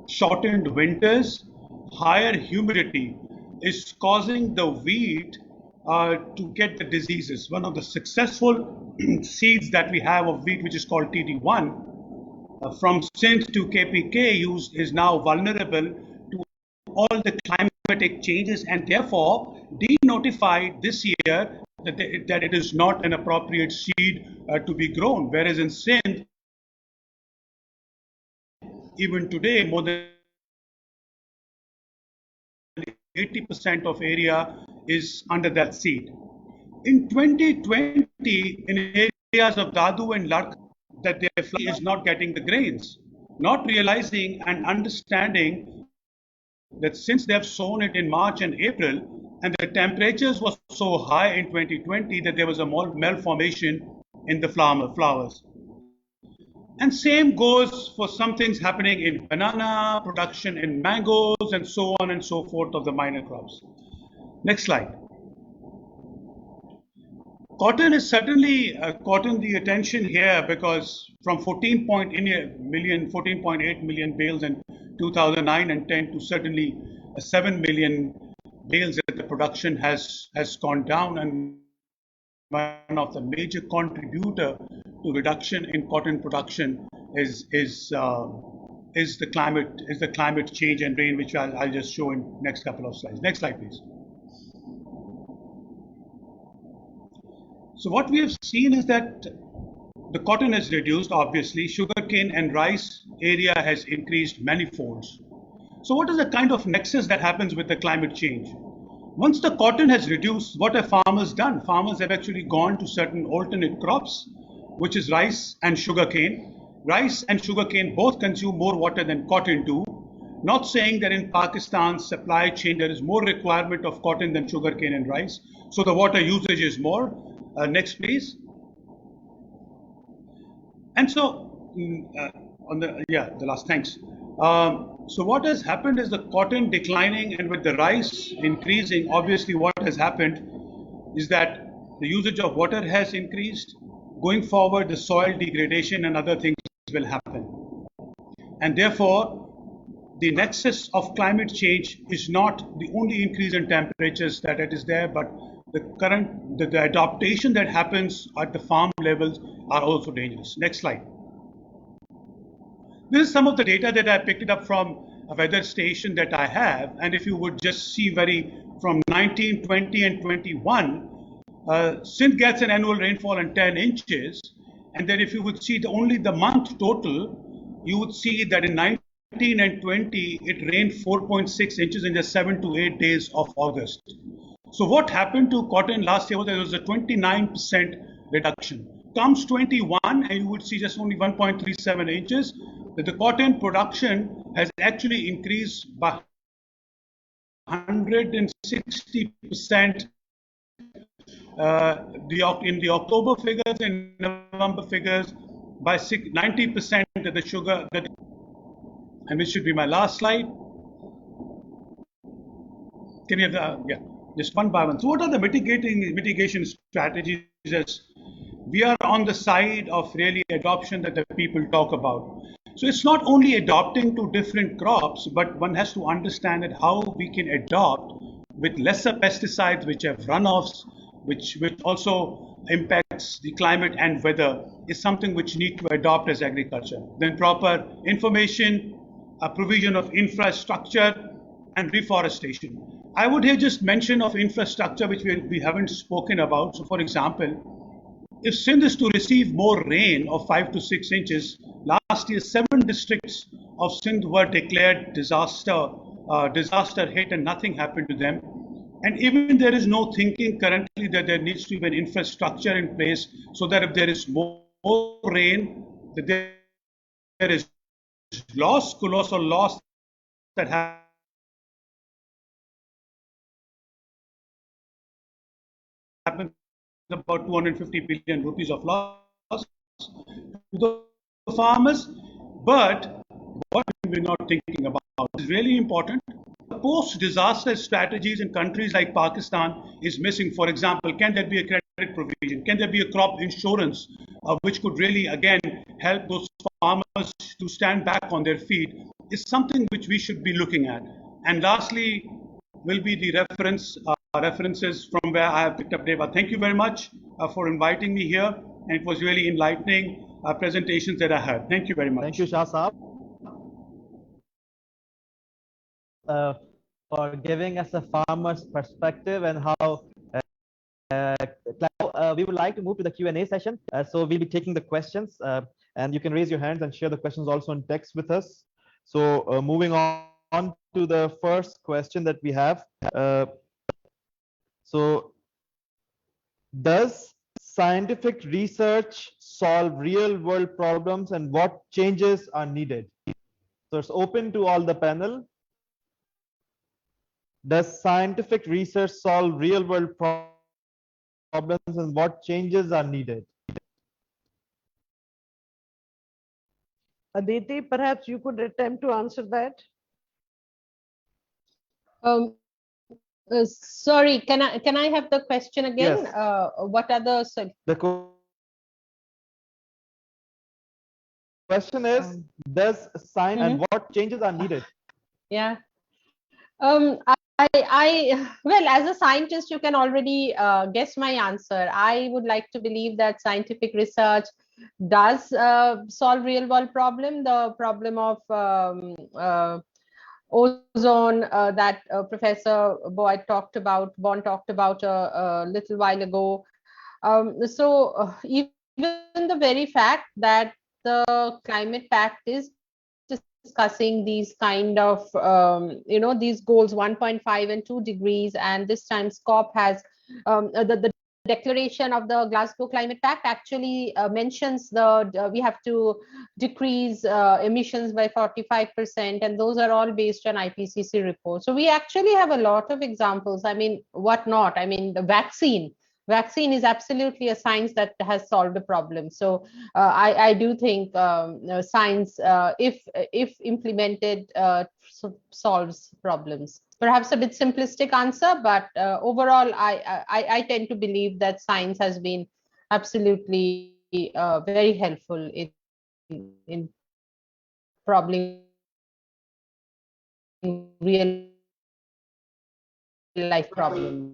[SPEAKER 10] shortened winters, higher humidity is causing the wheat to get the diseases. One of the successful seeds that we have of wheat, which is called TD1, from Sindh to KPK used, is now vulnerable to all the climatic changes, and therefore denotified this year that it is not an appropriate seed to be grown. Whereas in Sindh, even today, more than 80% of area is under that seed. In 2020, in areas of Dadu and Ladakh, that their flower is not getting the grains, not realizing and understanding that since they have sown it in March and April, and the temperatures were so high in 2020 that there was a malformation in the flowers. And same goes for some things happening in banana production, in mangoes, and so on and so forth of the minor crops. Next slide. Cotton is certainly caught the attention here because from 14.8 million bales in 2009 and 10 to certainly 7 million bales that the production has gone down, and one of the major contributor to reduction in cotton production is the climate change and rain, which I'll just show in next couple of slides. Next slide, please. So what we have seen is that the cotton has reduced, obviously, sugarcane and rice area has increased many folds. So what is the kind of nexus that happens with the climate change? Once the cotton has reduced, what have farmers done? Farmers have actually gone to certain alternate crops, which is rice and sugarcane. Rice and sugarcane both consume more water than cotton do. Not saying that in Pakistan's supply chain there is more requirement of cotton than sugarcane and rice, so the water usage is more. Next, please. And so, the last, thanks. So what has happened is the cotton declining and with the rice increasing, obviously what has happened is that the usage of water has increased. Going forward, the soil degradation and other things will happen. And therefore, the nexus of climate change is not the only increase in temperatures that it is there, but the adaptation that happens at the farm levels are also dangerous. Next slide. This is some of the data that I picked it up from a weather station that I have, and if you would just see from 19, 20 and 21, Sindh gets an annual rainfall in 10 inches, and then if you would see only the month total, you would see that in 19 and 20 it rained 4.6 inches in just 7 to 8 days of August. So what happened to cotton last year was there was a 29% reduction. Comes 21 and you would see just only 1.37 inches. That the cotton production has actually increased by 160% in the October figures and November figures by 90% that the sugar that, and this should be my last slide. Can you have just one by one. So what are the mitigation strategies? As we are on the side of really adoption that the people talk about. So it's not only adopting to different crops, but one has to understand that how we can adopt with lesser pesticides, which have runoffs, which also impacts the climate and weather, is something which need to adopt as agriculture. Then proper information, a provision of infrastructure, and reforestation. I would here just mention of infrastructure which we haven't spoken about. So for example, if Sindh is to receive more rain of 5 to 6 inches, last year 7 districts of Sindh were declared disaster hit and nothing happened to them. And even there is no thinking currently that there needs to be an infrastructure in place so that if there is more rain, that there is colossal loss that happens, about 250 billion rupees of loss to the farmers. But what we're not thinking about is really important. Post-disaster strategies in countries like Pakistan is missing. For example, can there be a credit provision? Can there be a crop insurance which could really, again, help those farmers to stand back on their feet? Is something which we should be looking at. And lastly, will be the references from where I have picked up data. Thank you very much for inviting me here. And it was really enlightening presentations that I heard. Thank you very much.
[SPEAKER 4] Thank you, Shah Saab, for giving us a farmer's perspective and how we would like to move to the Q&A session. So we'll be taking the questions and you can raise your hands and share the questions also in text with us. So moving on to the first question that we have. So does scientific research solve real world problems and what changes are needed? So it's open to all the panel. Does scientific research solve real world problems and what changes are needed?
[SPEAKER 8] Aditi, perhaps you could attempt to answer that.
[SPEAKER 2] Sorry, can I have the question again?
[SPEAKER 4] Yes.
[SPEAKER 2] What are the
[SPEAKER 4] question is, does science and
[SPEAKER 2] Mhm.
[SPEAKER 4] what changes are needed?
[SPEAKER 2] Yeah. Well, as a scientist, you can already guess my answer. I would like to believe that scientific research does solve real world problem, the problem of ozone that Professor Bond talked about a little while ago. Even the very fact that the climate pact is discussing these kind of these goals 1.5 and 2 degrees, and this time COP has the declaration of the Glasgow Climate Pact actually mentions we have to decrease emissions by 45%, and those are all based on IPCC reports. So we actually have a lot of examples. I mean, what not? I mean, the vaccine is absolutely a science that has solved a problem. So I do think science, if implemented, solves problems. Perhaps a bit simplistic answer, but overall, I tend to believe that science has been absolutely very helpful in problem real life problems.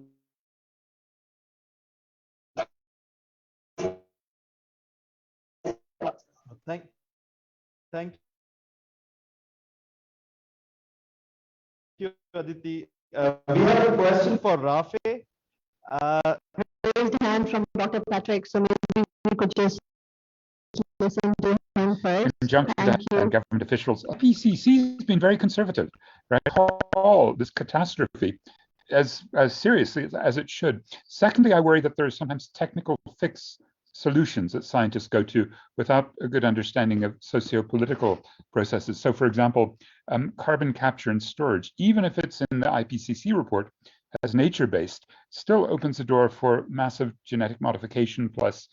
[SPEAKER 4] Thank you, Aditi. We have a question for Rafe.
[SPEAKER 8] Raised hand from Dr. Patrick, so maybe we could just listen to him first.
[SPEAKER 6] Conjunction
[SPEAKER 8] Thank
[SPEAKER 6] with
[SPEAKER 8] you.
[SPEAKER 6] government officials. IPCC has been very conservative, right? All this catastrophe as seriously as it should. Secondly, I worry that there are sometimes technical fix solutions that scientists go to without a good understanding of socio-political processes. So, for example, carbon capture and storage, even if it's in the IPCC report as nature-based, still opens the door for massive genetic modification plus,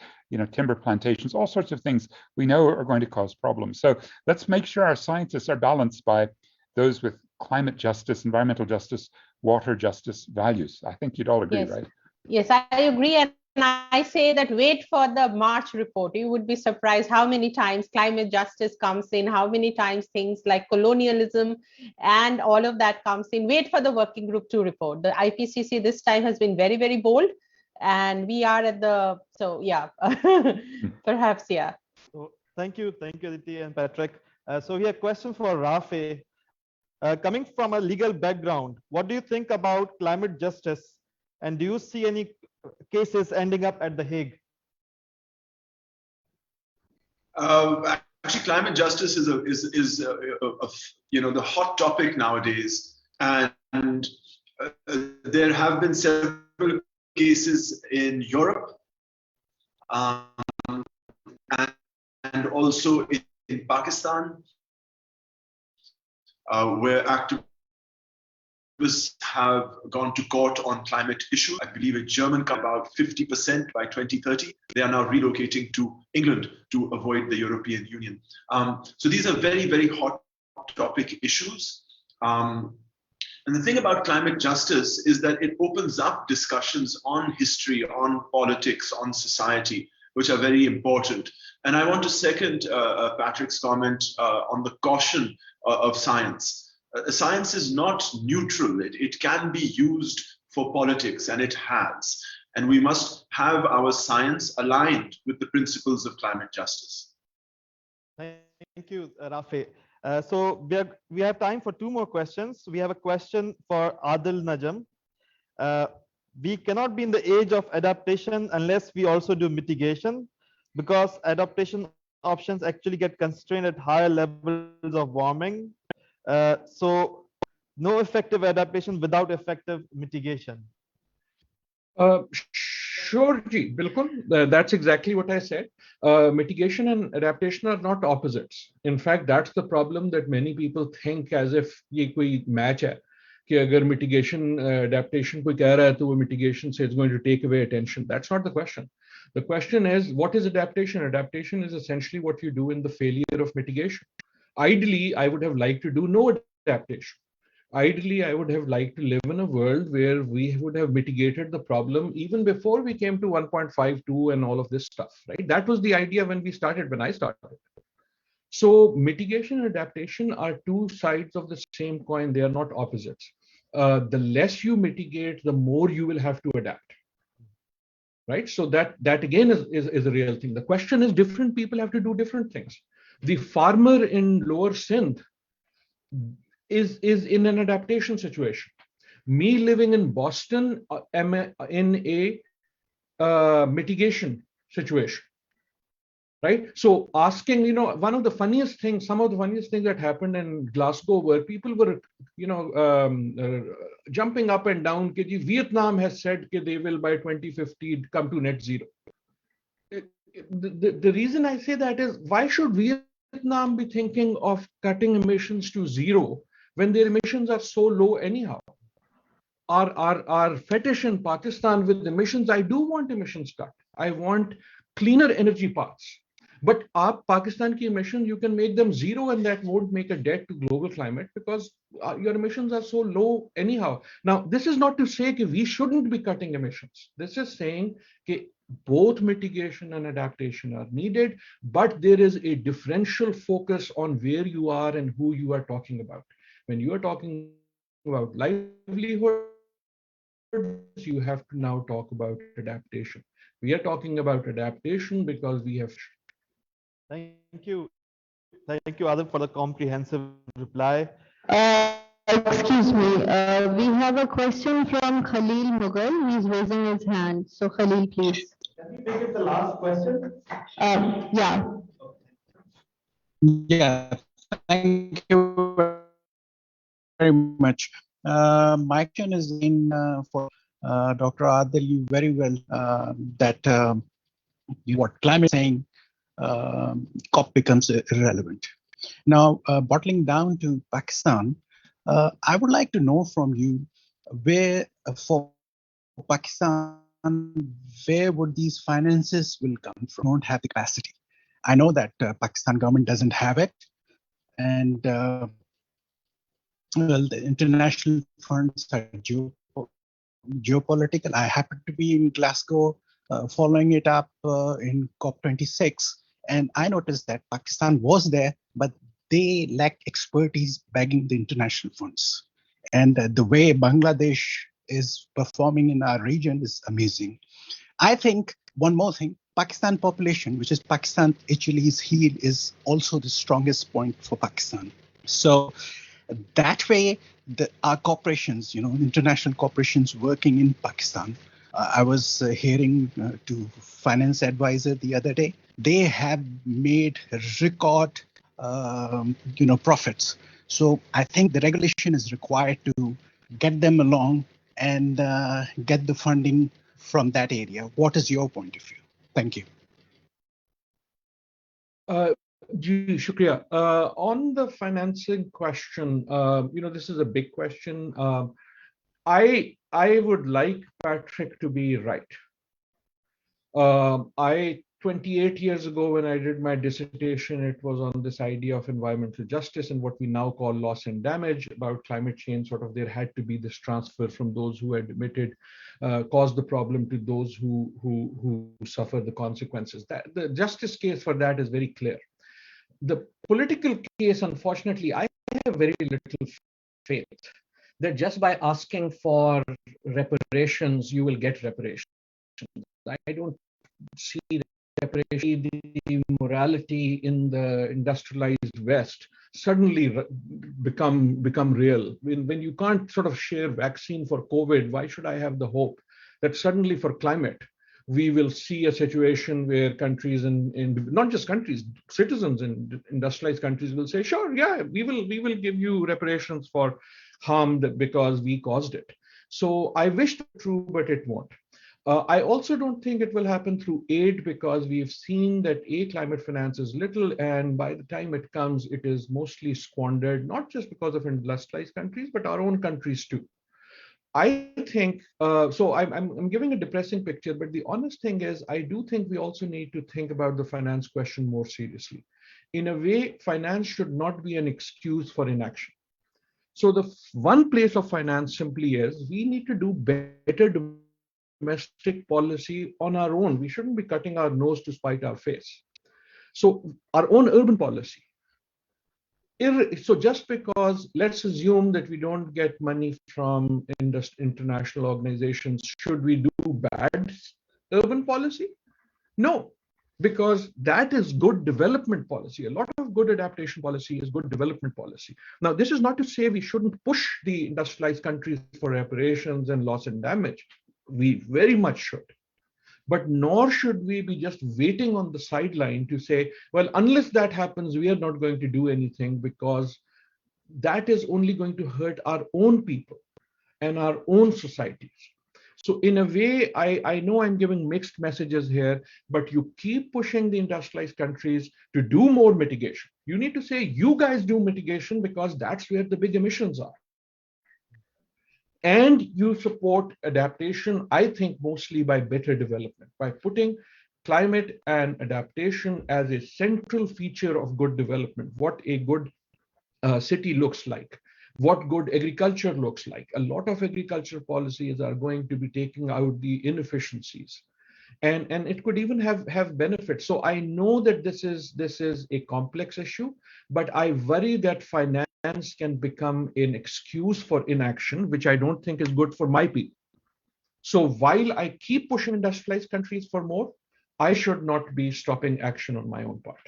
[SPEAKER 6] timber plantations, all sorts of things we know are going to cause problems. So let's make sure our scientists are balanced by those with climate justice, environmental justice, water justice values. I think you'd all agree,
[SPEAKER 2] Yes.
[SPEAKER 6] right?
[SPEAKER 2] Yes, I agree. And I say that wait for the March report. You would be surprised how many times climate justice comes in, how many times things like colonialism and all of that comes in. Wait for the working group to report. The IPCC this time has been very, very bold. And we are at perhaps, yeah.
[SPEAKER 4] So thank you, Aditi and Patrick. So we have a question for Rafe. Coming from a legal background, what do you think about climate justice? And do you see any cases ending up at the Hague?
[SPEAKER 9] Actually, climate justice is the hot topic nowadays, and there have been several cases in Europe and also in Pakistan, where activists have gone to court on climate issues. I believe a German about 50% by 2030. They are now relocating to England to avoid the European Union. So these are very, very hot topic issues. And the thing about climate justice is that it opens up discussions on history, on politics, on society, which are very important. And I want to second Patrick's comment on the caution of science. Science is not neutral. It can be used for politics, and it has. And we must have our science aligned with the principles of climate justice.
[SPEAKER 4] Thank you, Rafe. So we have time for two more questions. We have a question for Adil Najam. We cannot be in the age of adaptation unless we also do mitigation, because adaptation options actually get constrained at higher levels of warming. So no effective adaptation without effective mitigation.
[SPEAKER 3] Sure, Ji, bilkul. That's exactly what I said. Mitigation and adaptation are not opposites. In fact, that's the problem that many people think as if ये कोई match है कि अगर mitigation adaptation कोई कह रहा है तो वो mitigation से it's going to take away attention. That's not the question. The question is, what is adaptation? Adaptation is essentially what you do in the failure of mitigation. Ideally, I would have liked to do no adaptation. Ideally, I would have liked to live in a world where we would have mitigated the problem even before we came to 1.52 and all of this stuff, right? That was the idea when I started. So mitigation and adaptation are two sides of the same coin. They are not opposites. The less you mitigate, the more you will have to adapt, right? So that again is a real thing. The question is, different people have to do different things. The farmer in Lower Sindh is in an adaptation situation. Me living in Boston am in a mitigation situation, right? So asking, one of the funniest things, some of the funniest things that happened in Glasgow were people were, jumping up and down. Vietnam has said that they will by 2050 come to net zero. The reason I say that is, why should Vietnam be thinking of cutting emissions to zero when their emissions are so low anyhow? Our fetish in Pakistan with emissions, I do want emissions cut. I want cleaner energy paths. But Pakistan ki emissions, you can make them zero, and that won't make a dent to global climate because your emissions are so low anyhow. Now, this is not to say that we shouldn't be cutting emissions. This is saying that both mitigation and adaptation are needed, but there is a differential focus on where you are and who you are talking about. When you are talking about livelihood, you have to now talk about adaptation. We are talking about adaptation because we have.
[SPEAKER 4] Thank you. Thank you, Adam, for the comprehensive reply.
[SPEAKER 8] Excuse me, we have a question from Khalil Mughal. He's raising his hand. So Khalil, please.
[SPEAKER 4] Can we make it the last question?
[SPEAKER 8] Yeah.
[SPEAKER 11] Yeah, thank you very much. My question is for Dr. Adil. You very well that what climate saying COP becomes irrelevant. Now, bottling down to Pakistan, I would like to know from you where for Pakistan, where would these finances will come from? Don't have the capacity. I know that Pakistan government doesn't have it, and well, the international funds are geopolitical. I happen to be in Glasgow following it up in COP26, and I noticed that Pakistan was there, but they lack expertise bagging the international funds. And the way Bangladesh is performing in our region is amazing. I think one more thing, Pakistan population, which is Pakistan Achilles heel, is also the strongest point for Pakistan. So that way, our corporations, international corporations working in Pakistan, I was hearing to finance advisor the other day, they have made record, profits. So I think the regulation is required to get them along and get the funding from that area. What is your point of view? Thank you.
[SPEAKER 3] Shukriya. On the financing question, this is a big question. I would like Patrick to be right. 28 years ago, when I did my dissertation, it was on this idea of environmental justice and what we now call loss and damage about climate change. Sort of, there had to be this transfer from those who had emitted, caused the problem, to those who suffer the consequences. That the justice case for that is very clear. The political case, unfortunately, I have very little faith that just by asking for reparations, you will get reparations. I don't see reparation, the morality in the industrialized West suddenly become real. When you can't sort of share vaccine for COVID, why should I have the hope that suddenly for climate, we will see a situation where countries and not just countries, citizens in industrialized countries will say, sure, yeah, we will give you reparations for harm because we caused it. So I wish it were true, but it won't. I also don't think it will happen through aid, because we've seen that climate finance is little, and by the time it comes, it is mostly squandered, not just because of industrialized countries, but our own countries too. I think, so I'm giving a depressing picture, but the honest thing is, I do think we also need to think about the finance question more seriously. In a way, finance should not be an excuse for inaction. So the one place of finance simply is we need to do better domestic policy on our own. We shouldn't be cutting our nose to spite our face. So our own urban policy. So just because, let's assume that we don't get money from international organizations, should we do bad urban policy? No, because that is good development policy. A lot of good adaptation policy is good development policy. Now, this is not to say we shouldn't push the industrialized countries for reparations and loss and damage. We very much should. But nor should we be just waiting on the sideline to say, well, unless that happens, we are not going to do anything, because that is only going to hurt our own people and our own societies. So in a way, I know I'm giving mixed messages here, but you keep pushing the industrialized countries to do more mitigation. You need to say, you guys do mitigation because that's where the big emissions are. And you support adaptation, I think, mostly by better development, by putting climate and adaptation as a central feature of good development, what a good city looks like, what good agriculture looks like. A lot of agriculture policies are going to be taking out the inefficiencies. And it could even have benefits. So I know that this is a complex issue, but I worry that finance can become an excuse for inaction, which I don't think is good for my people. So while I keep pushing industrialized countries for more, I should not be stopping action on my own part.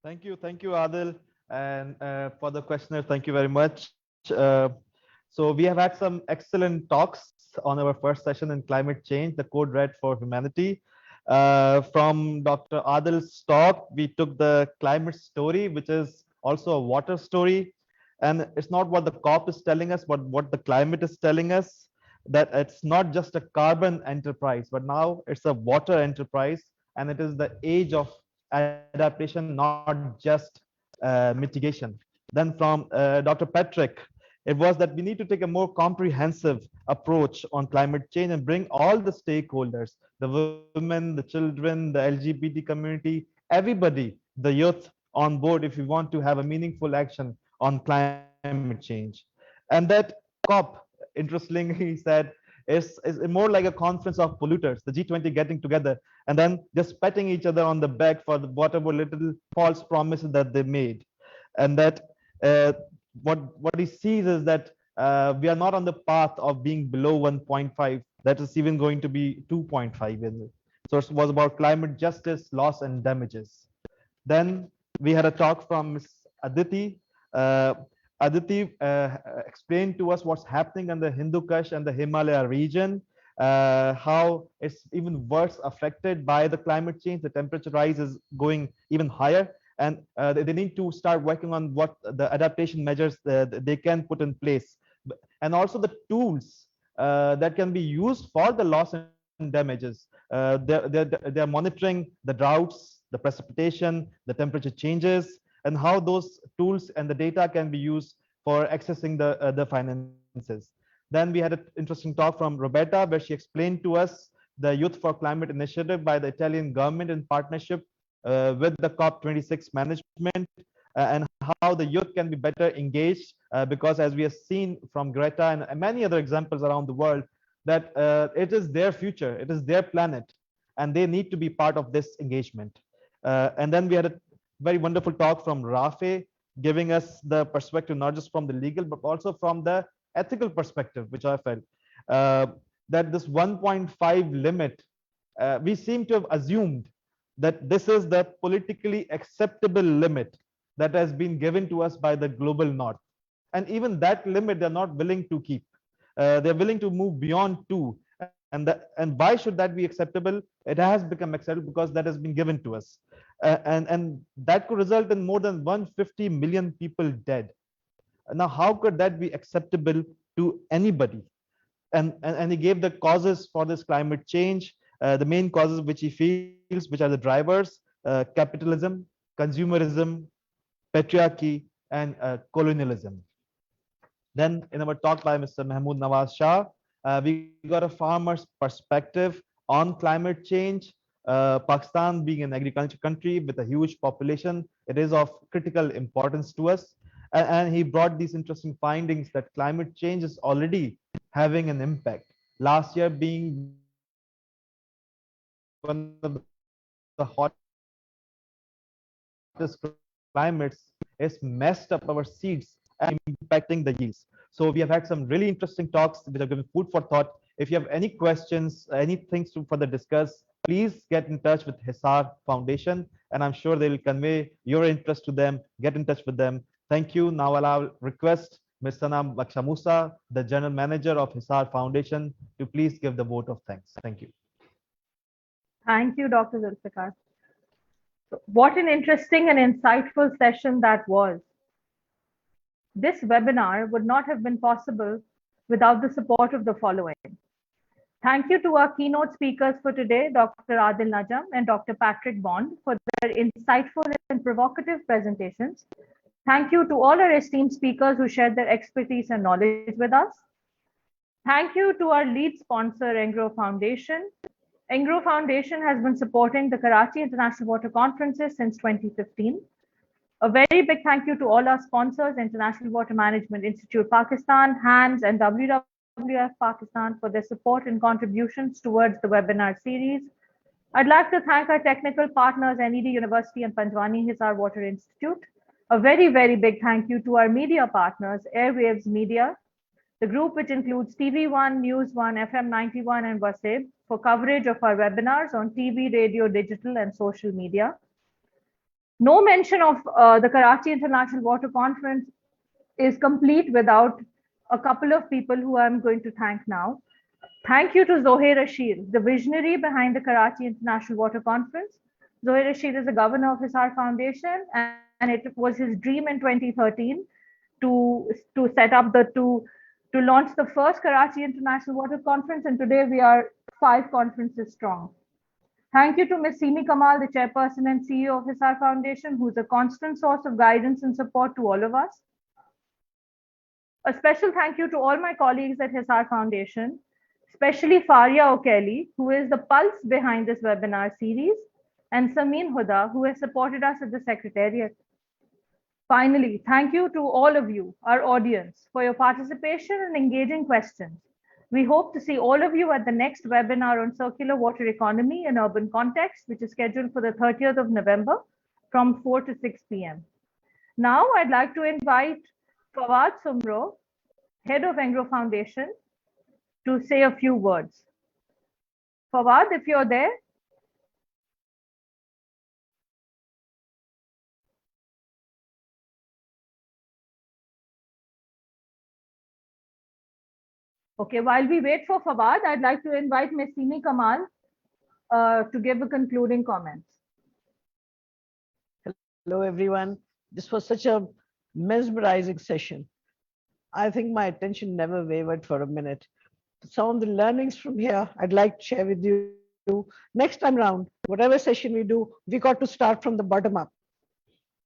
[SPEAKER 4] Thank you, Adil. And for the questioner, thank you very much. So we have had some excellent talks on our first session in climate change, the code red for humanity. From Dr. Adil's talk, we took the climate story, which is also a water story. And it's not what the COP is telling us, but what the climate is telling us, that it's not just a carbon enterprise, but now it's a water enterprise. And it is the age of adaptation, not just mitigation. Then from Dr. Patrick, it was that we need to take a more comprehensive approach on climate change and bring all the stakeholders, the women, the children, the LGBT community, everybody, the youth on board if we want to have a meaningful action on climate change. And that COP, interestingly, he said, is more like a conference of polluters, the G20 getting together and then just patting each other on the back for whatever little false promises that they made. And that what he sees is that we are not on the path of being below 1.5. That is even going to be 2.5. So it was about climate justice, loss, and damages. Then we had a talk from Ms. Adity. Adity explained to us what's happening in the Hindu Kush and the Himalaya region, how it's even worse affected by the climate change. The temperature rise is going even higher, and they need to start working on what the adaptation measures they can put in place, and also the tools that can be used for the loss and damages. They're monitoring the droughts, the precipitation, the temperature changes, and how those tools and the data can be used for accessing the finances. Then we had an interesting talk from Roberta, where she explained to us the Youth for Climate initiative by the Italian government in partnership with the COP26 management, and how the youth can be better engaged, because as we have seen from Greta and many other examples around the world, that it is their future, it is their planet, and they need to be part of this engagement. And then we had a very wonderful talk from Rafe, giving us the perspective not just from the legal but also from the ethical perspective, which I felt that this 1.5 limit, we seem to have assumed that this is the politically acceptable limit that has been given to us by the global north, and even that limit they're not willing to keep. They're willing to move beyond 2, and why should that be acceptable? It has become acceptable because that has been given to us, and that could result in more than 150 million people dead. Now, how could that be acceptable to anybody? And he gave the causes for this climate change, the main causes which he feels, which are the drivers: capitalism, consumerism, patriarchy, and colonialism. Then in our talk by Mr. Mahmood Nawaz Shah, we got a farmer's perspective on climate change. Pakistan being an agriculture country with a huge population, it is of critical importance to us. And he brought these interesting findings that climate change is already having an impact. Last year being one of the hottest climates has messed up our seeds and impacting the yields. So we have had some really interesting talks which have given food for thought. If you have any questions, anything to further discuss, please get in touch with Hisaar Foundation, and I'm sure they will convey your interest to them. Get in touch with them. Thank you. Now I'll request Ms. Sanam Bakshamusa, the General Manager of Hisaar Foundation, to please give the vote of thanks. Thank you.
[SPEAKER 1] Thank you, Dr. Zulfikar. So what an interesting and insightful session that was. This webinar would not have been possible without the support of the following. Thank you to our keynote speakers for today, Dr. Adil Najam and Dr. Patrick Bond, for their insightful and provocative presentations. Thank you to all our esteemed speakers who shared their expertise and knowledge with us. Thank you to our lead sponsor, Engro Foundation. Engro Foundation has been supporting the Karachi International Water Conferences since 2015. A very big thank you to all our sponsors, International Water Management Institute Pakistan, HANS, and WWF Pakistan for their support and contributions towards the webinar series. I'd like to thank our technical partners, NED University and Panjwani Hisaar Water Institute. A very, very big thank you to our media partners, Airwaves Media, the group which includes TV1, News1, FM 91, and Waseb for coverage of our webinars on TV, radio, digital, and social media. No mention of the Karachi International Water Conference is complete without a couple of people who I'm going to thank now. Thank you to Zohair Rashid, the visionary behind the Karachi International Water Conference. Zohair Rashid is the governor of Hisaar Foundation, and it was his dream in 2013 to set up to launch the first Karachi International Water Conference, and today we are 5 conferences strong. Thank you to Ms. Simi Kamal, the chairperson and CEO of Hisaar Foundation, who's a constant source of guidance and support to all of us. A special thank you to all my colleagues at Hisaar Foundation, especially Faria O'Kelly, who is the pulse behind this webinar series, and Samin Huda, who has supported us at the Secretariat. Finally, thank you to all of you, our audience, for your participation and engaging questions. We hope to see all of you at the next webinar on circular water economy in urban context, which is scheduled for the 30th of November from 4 to 6 p.m. Now, I'd like to invite Fawad Sumro, head of Engro Foundation, to say a few words. Fawad, if you're there. Okay, while we wait for Fawad, I'd like to invite Ms. Simi Kamal to give a concluding comments.
[SPEAKER 12] Hello, everyone. This was such a mesmerizing session. I think my attention never wavered for a minute. Some of the learnings from here, I'd like to share with you. Next time round, whatever session we do, we got to start from the bottom up.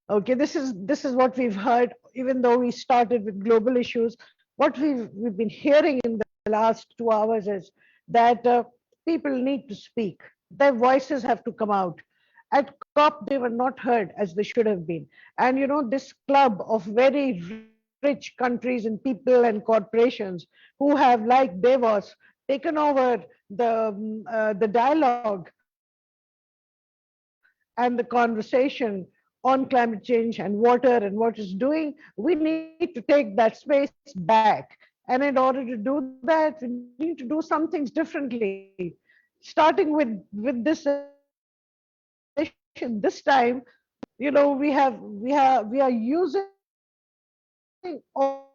[SPEAKER 12] Okay, this is what we've heard, even though we started with global issues. What we've been hearing in the last 2 hours is that people need to speak. Their voices have to come out. At COP, they were not heard as they should have been. And you know, this club of very rich countries and people and corporations who have, like Davos, taken over the dialogue and the conversation on climate change and water and what it's doing, we need to take that space back. And in order to do that, we need to do some things differently. Starting with this session, this time, you know, we are using all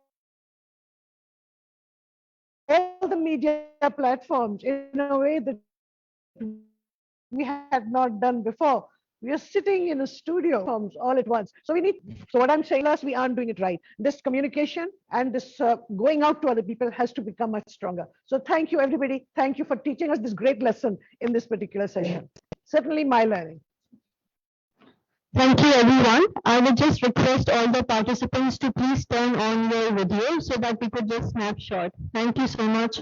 [SPEAKER 12] the media platforms in a way that we had not done before. We are sitting in a studio all at once. So what I'm saying is we aren't doing it right. This communication and this going out to other people has to become much stronger. So thank you, everybody. Thank you for teaching us this great lesson in this particular session. Certainly my learning.
[SPEAKER 8] Thank you, everyone. I would just request all the participants to please turn on your video so that we could just snapshot. Thank you so much.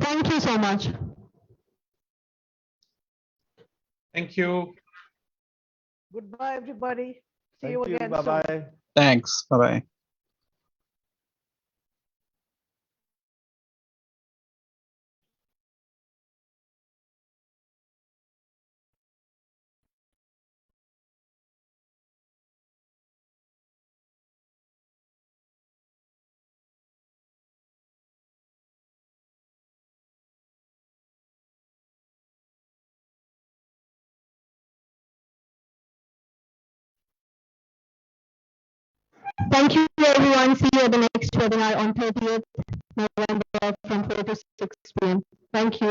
[SPEAKER 8] Thank you so much.
[SPEAKER 3] Thank you.
[SPEAKER 12] Goodbye, everybody. See you
[SPEAKER 4] Thank you.
[SPEAKER 12] again
[SPEAKER 4] Bye
[SPEAKER 12] soon.
[SPEAKER 4] bye.
[SPEAKER 11] Thanks. Bye-bye.
[SPEAKER 8] Thank you, everyone. See you at the next webinar on 30th November from 4 to 6 p.m. Thank you.